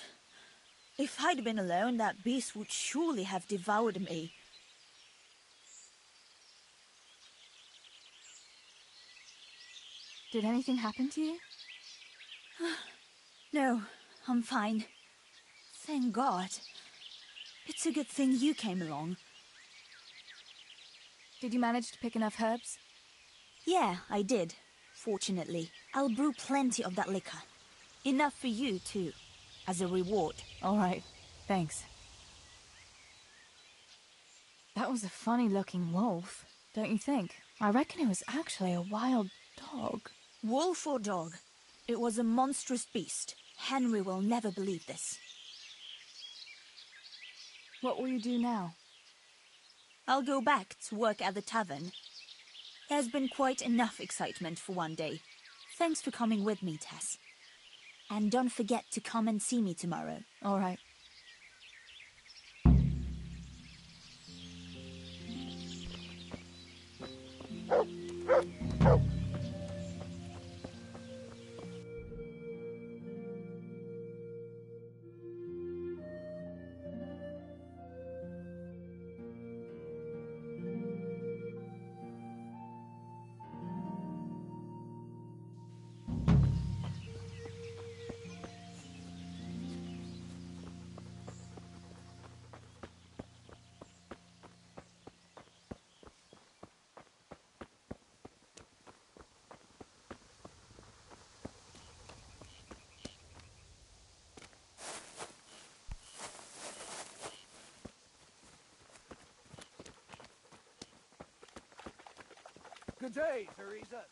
If I'd been alone, that beast would surely have devoured me. Did anything happen to you? No, I'm fine. Thank God. It's a good thing you came along. Did you manage to pick enough herbs? Yeah, I did. Fortunately, I'll brew plenty of that liquor. Enough for you, too, as a reward. All right, thanks. That was a funny-looking wolf, don't you think? I reckon it was actually a wild dog. Wolf or dog, it was a monstrous beast. Henry will never believe this. What will you do now? I'll go back to work at the tavern. There's been quite enough excitement for one day. Thanks for coming with me, Tess. And don't forget to come and see me tomorrow. All right. Good day, Teresa.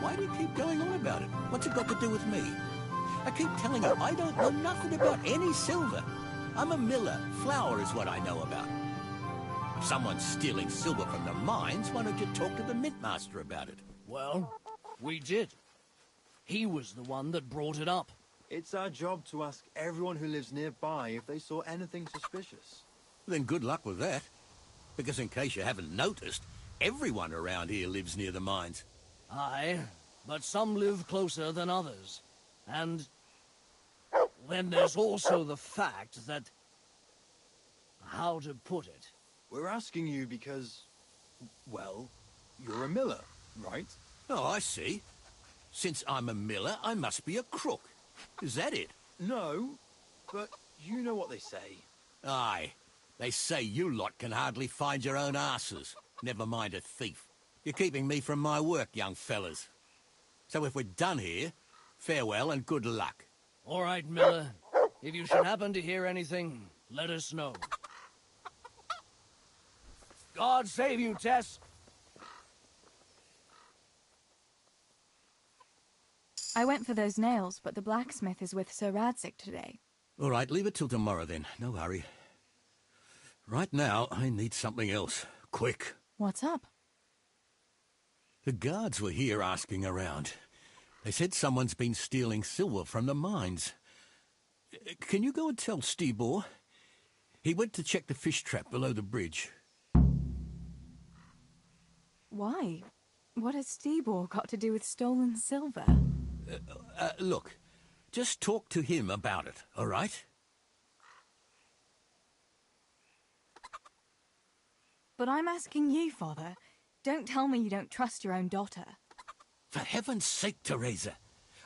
Why do you keep going on about it? What's it got to do with me? I keep telling you, I don't know nothing about any silver. I'm a miller. Flour is what I know about. If someone's stealing silver from the mines, why don't you talk to the mint master about it? Well, we did. He was the one that brought it up. It's our job to ask everyone who lives nearby if they saw anything suspicious. Then good luck with that. Because in case you haven't noticed, everyone around here lives near the mines. Aye, but some live closer than others. And then there's also the fact that... how to put it? We're asking you because, well, you're a miller, right? Oh, I see. Since I'm a miller, I must be a crook. Is that it? No, but you know what they say. Aye. They say you lot can hardly find your own asses. Never mind a thief. You're keeping me from my work, young fellas. So if we're done here, farewell and good luck. All right, Miller. If you should happen to hear anything, let us know. God save you, Tess. I went for those nails, but the blacksmith is with Sir Radzik today. All right, leave it till tomorrow then. No hurry. Right now, I need something else. Quick. What's up? The guards were here asking around. They said someone's been stealing silver from the mines. Can you go and tell Stibor? He went to check the fish trap below the bridge. Why? What has Stibor got to do with stolen silver? Look, just talk to him about it, all right? But I'm asking you, Father. Don't tell me you don't trust your own daughter. For heaven's sake, Teresa.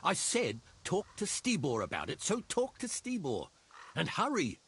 I said talk to Stibor about it, so talk to Stibor. And hurry.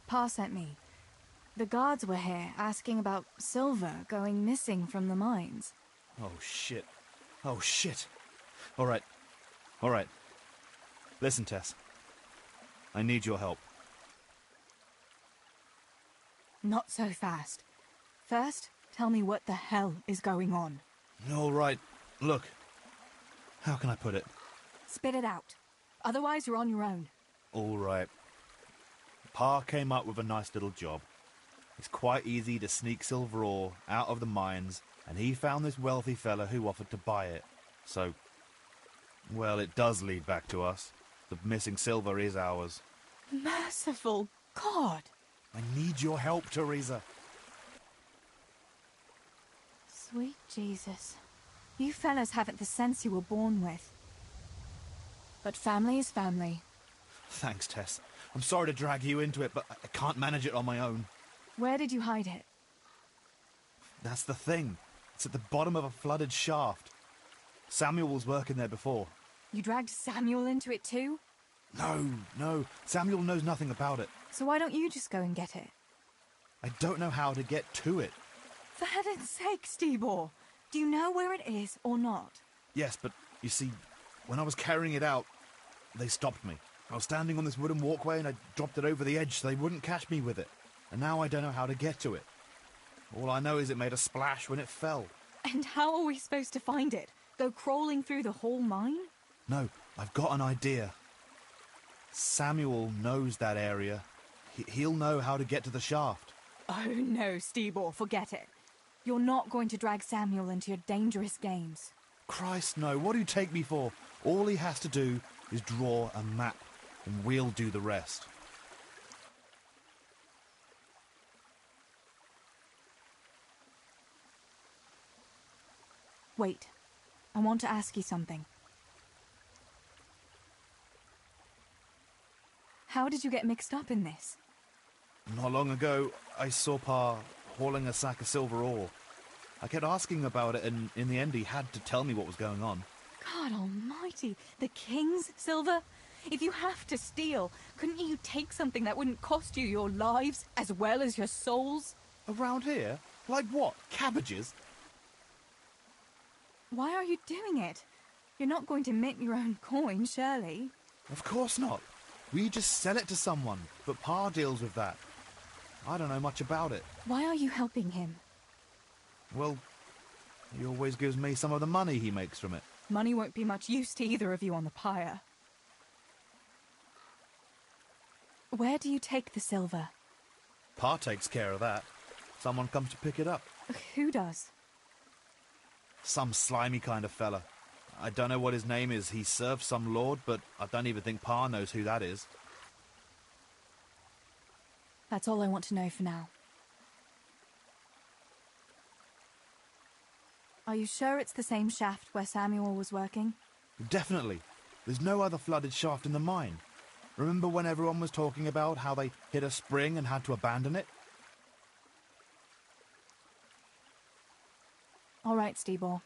Pa sent me. The guards were here asking about silver going missing from the mines. Oh, shit. Oh, shit. All right. All right. Listen, Tess. I need your help. Not so fast. First, tell me what the hell is going on. All right. Look. How can I put it? Spit it out. Otherwise, you're on your own. All right. Pa came up with a nice little job. It's quite easy to sneak silver ore out of the mines, and he found this wealthy fella who offered to buy it. So, well, it does lead back to us. The missing silver is ours. Merciful God! I need your help, Teresa. Sweet Jesus. You fellas haven't the sense you were born with. But family is family. Thanks, Tess. I'm sorry to drag you into it, but I can't manage it on my own. Where did you hide it? That's the thing. It's at the bottom of a flooded shaft. Samuel was working there before. You dragged Samuel into it too? No. Samuel knows nothing about it. So why don't you just go and get it? I don't know how to get to it. For heaven's sake, Stibor! Do you know where it is or not? Yes, but you see, when I was carrying it out, they stopped me. I was standing on this wooden walkway and I dropped it over the edge so they wouldn't catch me with it. And now I don't know how to get to it. All I know is it made a splash when it fell. And how are we supposed to find it? Go crawling through the whole mine? No, I've got an idea. Samuel knows that area. He'll know how to get to the shaft. Oh no, Stebor, forget it. You're not going to drag Samuel into your dangerous games. Christ, no. What do you take me for? All he has to do is draw a map, and we'll do the rest. Wait, I want to ask you something. How did you get mixed up in this? Not long ago, I saw Pa hauling a sack of silver ore. I kept asking about it, and in the end he had to tell me what was going on. God almighty, the king's silver? If you have to steal, couldn't you take something that wouldn't cost you your lives as well as your souls? Around here? Like what? Cabbages? Why are you doing it? You're not going to mint your own coin, surely? Of course not. We just sell it to someone, but Pa deals with that. I don't know much about it. Why are you helping him? Well, he always gives me some of the money he makes from it. Money won't be much use to either of you on the pyre. Where do you take the silver? Pa takes care of that. Someone comes to pick it up. Who does? Some slimy kind of fella. I don't know what his name is. He serves some lord, but I don't even think Pa knows who that is. That's all I want to know for now. Are you sure it's the same shaft where Samuel was working? Definitely. There's no other flooded shaft in the mine. Remember when everyone was talking about how they hit a spring and had to abandon it? All right, Stebor.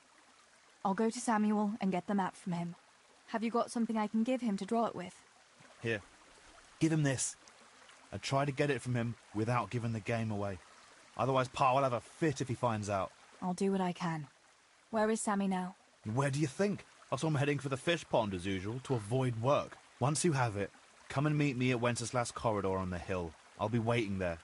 I'll go to Samuel and get the map from him. Have you got something I can give him to draw it with? Here. Give him this. And try to get it from him without giving the game away. Otherwise, Pa will have a fit if he finds out. I'll do what I can. Where is Sammy now? Where do you think? I saw him heading for the fish pond as usual to avoid work. Once you have it, come and meet me at Wenceslas Corridor on the hill. I'll be waiting there.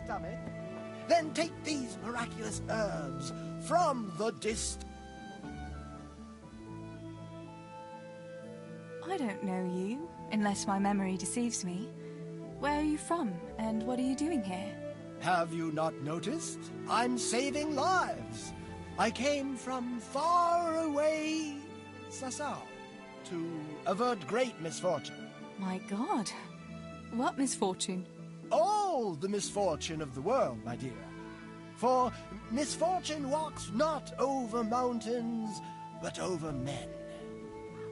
Stomach, then take these miraculous herbs from the I don't know you, unless my memory deceives me. Where are you from, and what are you doing here? Have you not noticed? I'm saving lives. I came from far away Sassau to avert great misfortune. My God, what misfortune? all the misfortune of the world, my dear. For misfortune walks not over mountains, but over men.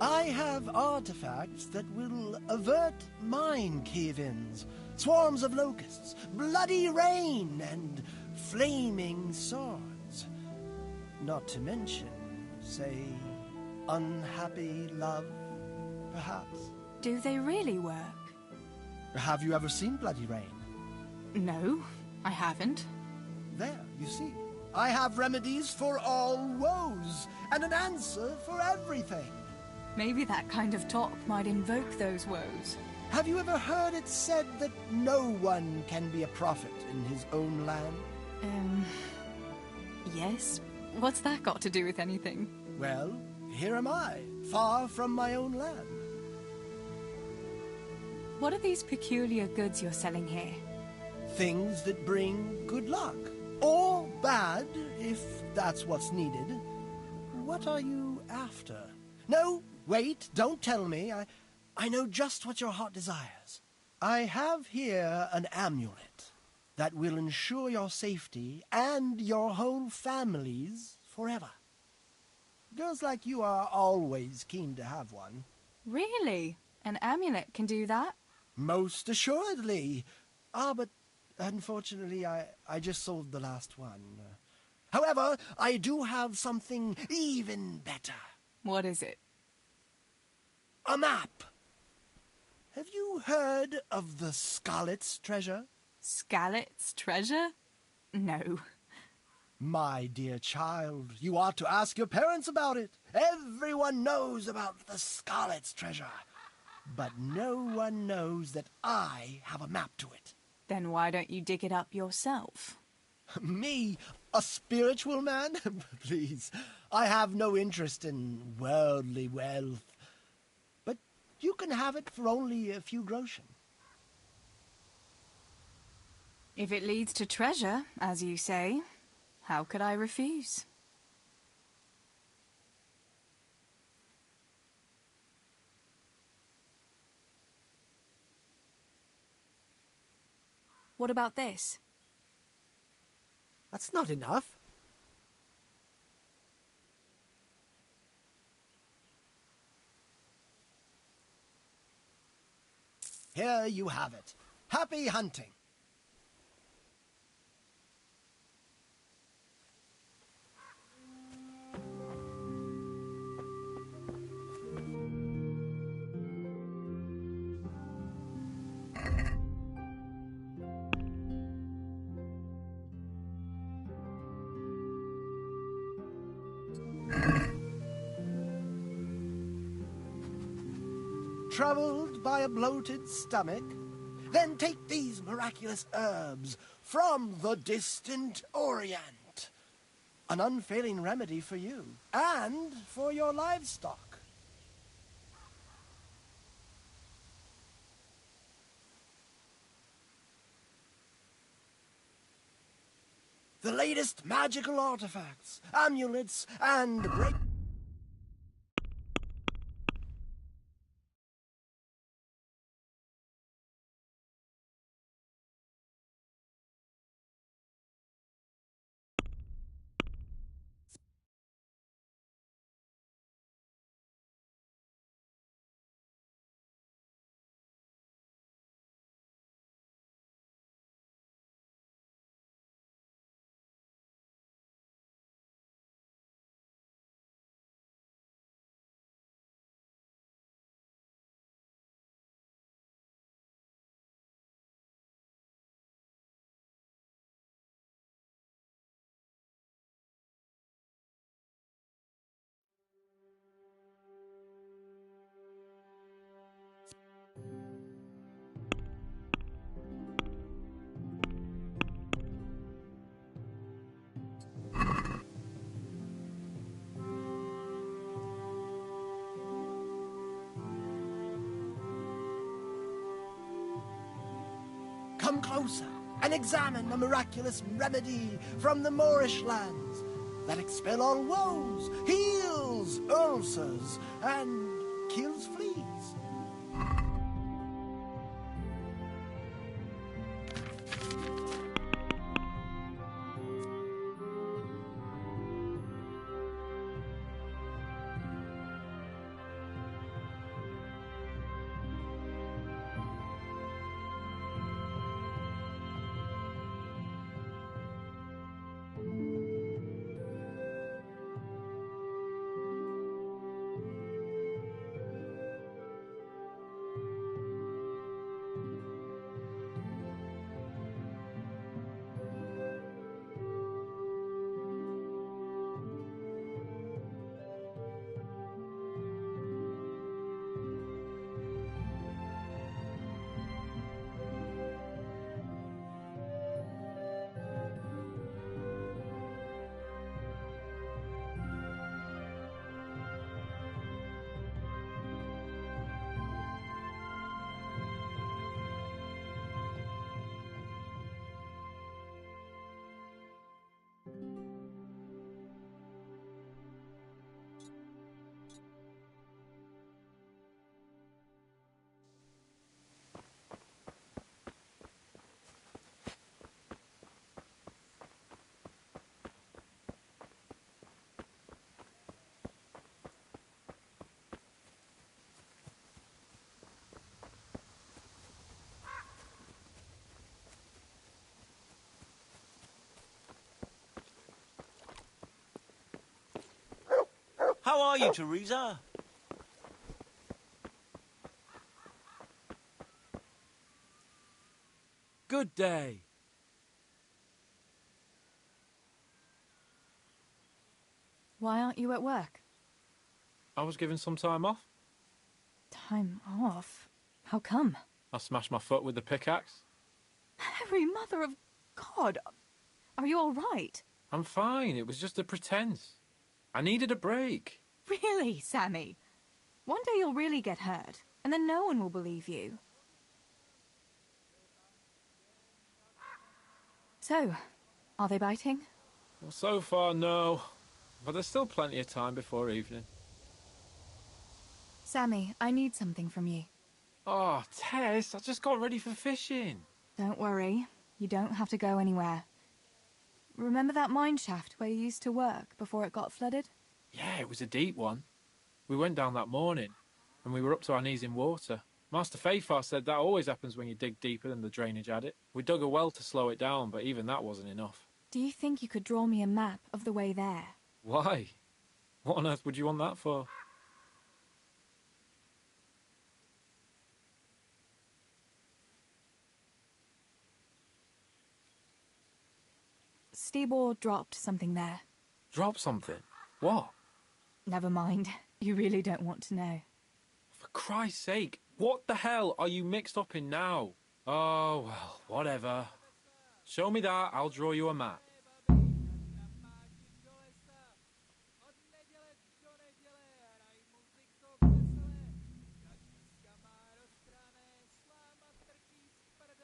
I have artifacts that will avert mine cave-ins, swarms of locusts, bloody rain, and flaming swords. Not to mention, say, unhappy love, perhaps. Do they really work? Have you ever seen bloody rain? No, I haven't. There, you see. I have remedies for all woes, and an answer for everything. Maybe that kind of talk might invoke those woes. Have you ever heard it said that no one can be a prophet in his own land? Yes. What's that got to do with anything? Well, here am I, far from my own land. What are these peculiar goods you're selling here? Things that bring good luck. Or bad, if that's what's needed. What are you after? No, wait, don't tell me. I know just what your heart desires. I have here an amulet that will ensure your safety and your whole family's forever. Girls like you are always keen to have one. Really? An amulet can do that? Most assuredly. But unfortunately, I just sold the last one. However, I do have something even better. What is it? A map. Have you heard of the Scarlet's treasure? Scarlet's treasure? No. My dear child, you ought to ask your parents about it. Everyone knows about the Scarlet's treasure. But no one knows that I have a map to it. Then why don't you dig it up yourself? Me? A spiritual man? Please, I have no interest in worldly wealth. But you can have it for only a few groschen. If it leads to treasure, as you say, how could I refuse? What about this? That's not enough. Here you have it. Happy hunting. Troubled by a bloated stomach? Then take these miraculous herbs from the distant Orient. An unfailing remedy for you and for your livestock. The latest magical artifacts, amulets, and great... Come closer and examine the miraculous remedy from the Moorish lands that expel all woes, heals ulcers, and kills fleas. How are you, Teresa? Good day. Why aren't you at work? I was given some time off. Time off? How come? I smashed my foot with the pickaxe. Harry, mother of God! Are you all right? I'm fine. It was just a pretense. I needed a break. Really, Sammy? One day you'll really get hurt, and then no one will believe you. So, are they biting? Well, so far, no. But there's still plenty of time before evening. Sammy, I need something from you. Oh, Tess, I just got ready for fishing. Don't worry. You don't have to go anywhere. Remember that mine shaft where you used to work before it got flooded? Yeah, it was a deep one. We went down that morning, and we were up to our knees in water. Master Fayfar said that always happens when you dig deeper than the drainage had it. We dug a well to slow it down, but even that wasn't enough. Do you think you could draw me a map of the way there? Why? What on earth would you want that for? Stibor dropped something there. Drop something? What? Never mind. You really don't want to know. For Christ's sake, what the hell are you mixed up in now? Oh, well, whatever. Show me that, I'll draw you a map.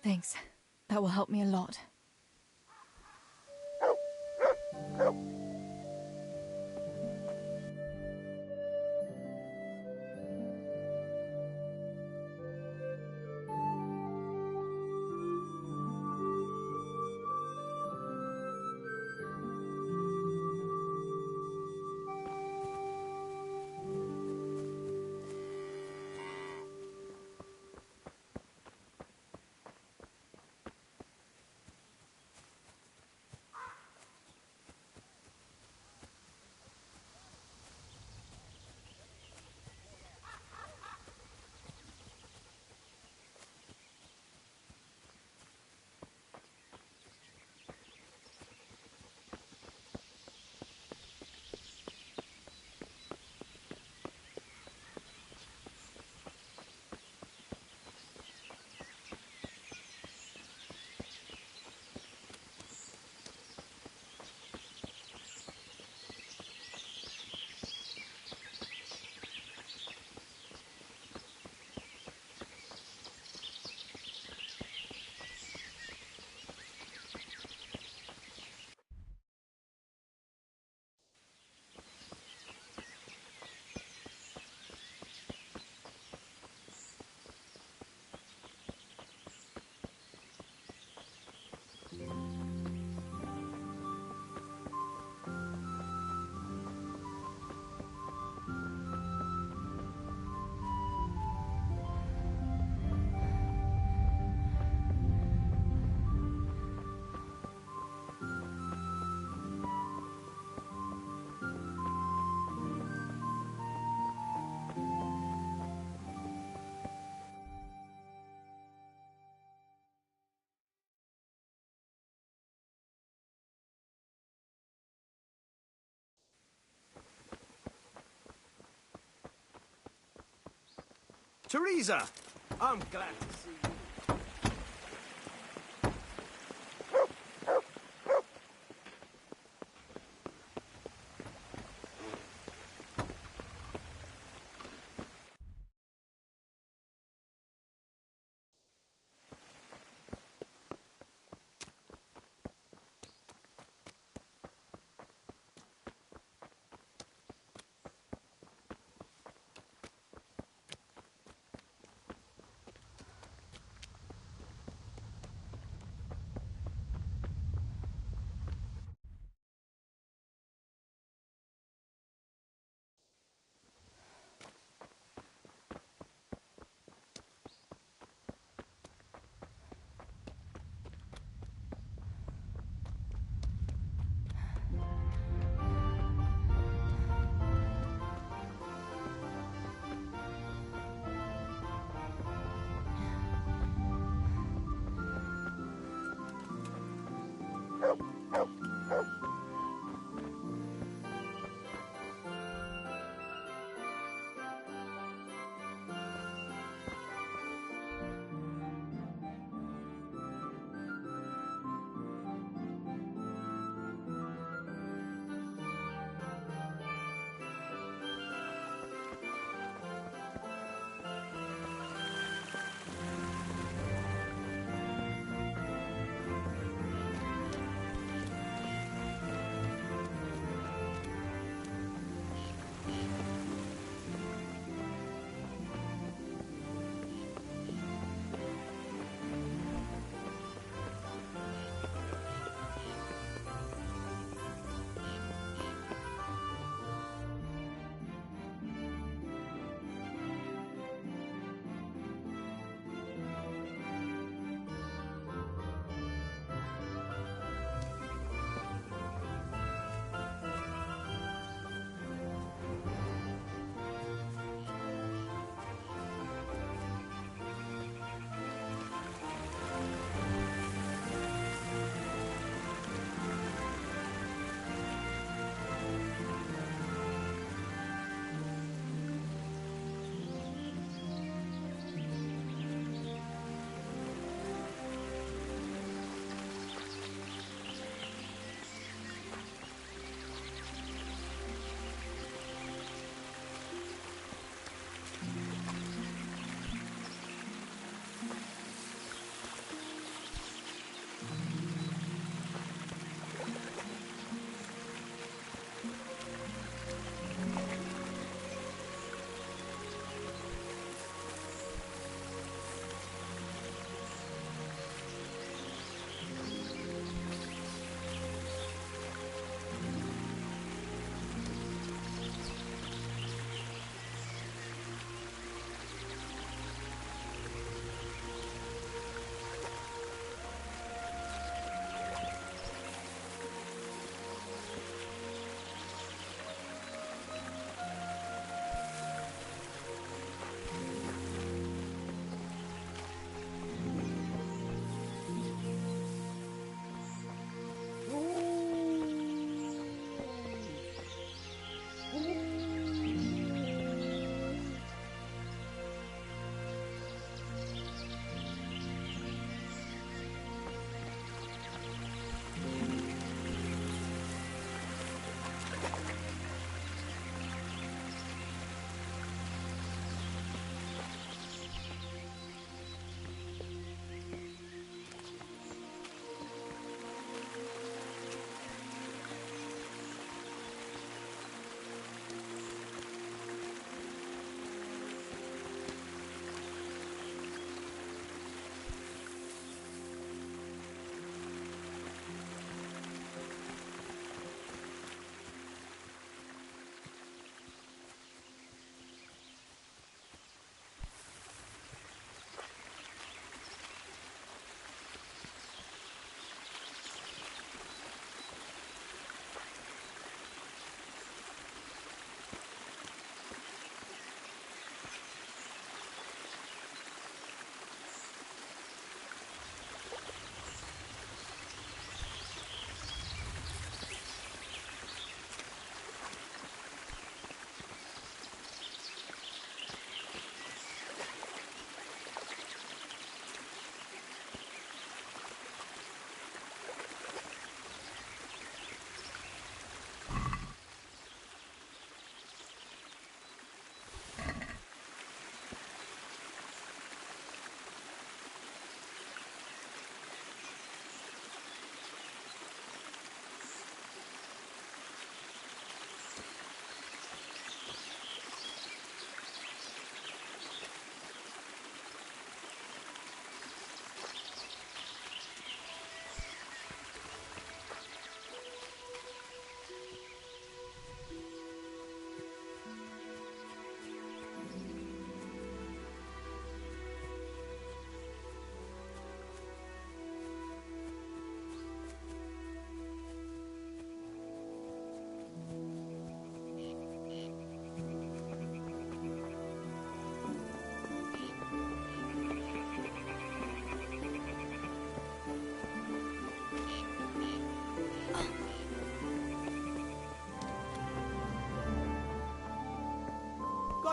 Thanks. That will help me a lot. Teresa! I'm glad to see you.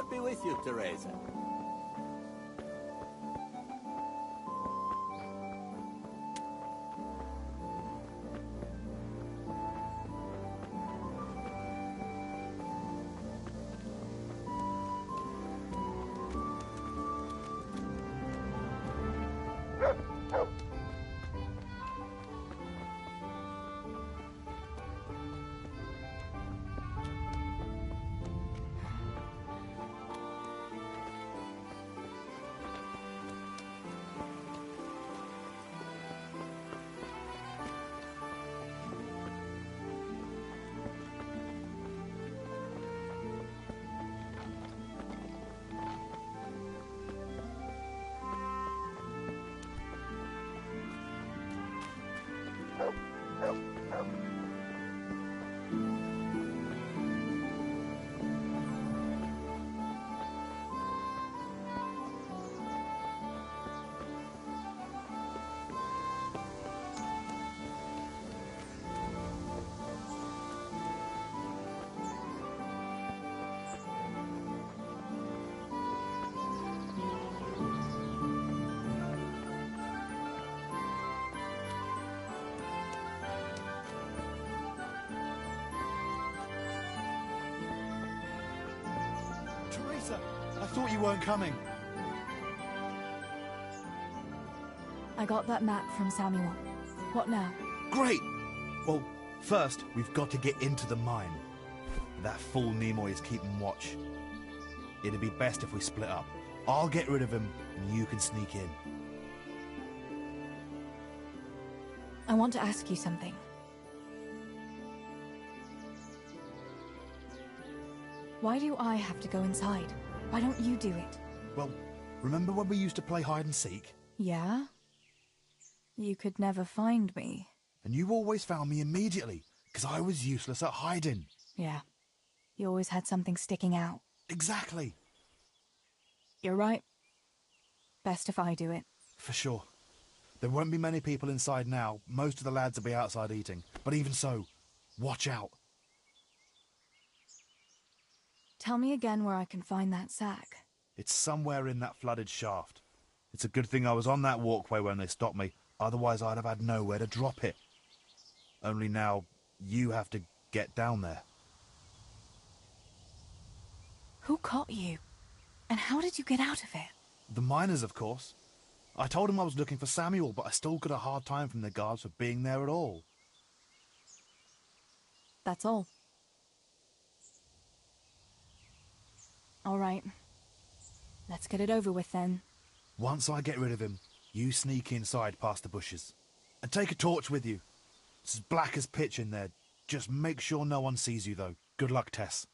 God be with you, Teresa. Teresa, I thought you weren't coming. I got that map from Samuel. What now? Great! Well, first, we've got to get into the mine. That fool Nimoy is keeping watch. It'd be best if we split up. I'll get rid of him, and you can sneak in. I want to ask you something. Why do I have to go inside? Why don't you do it? Well, remember when we used to play hide and seek? Yeah? You could never find me. And you always found me immediately, because I was useless at hiding. Yeah. You always had something sticking out. Exactly. You're right. Best if I do it. For sure. There won't be many people inside now. Most of the lads will be outside eating. But even so, watch out. Tell me again where I can find that sack. It's somewhere in that flooded shaft. It's a good thing I was on that walkway when they stopped me. Otherwise, I'd have had nowhere to drop it. Only now, you have to get down there. Who caught you? And how did you get out of it? The miners, of course. I told him I was looking for Samuel, but I still got a hard time from the guards for being there at all. That's all. All right. Let's get it over with then. Once I get rid of him, you sneak inside past the bushes. And take a torch with you. It's as black as pitch in there. Just make sure no one sees you, though. Good luck, Tess.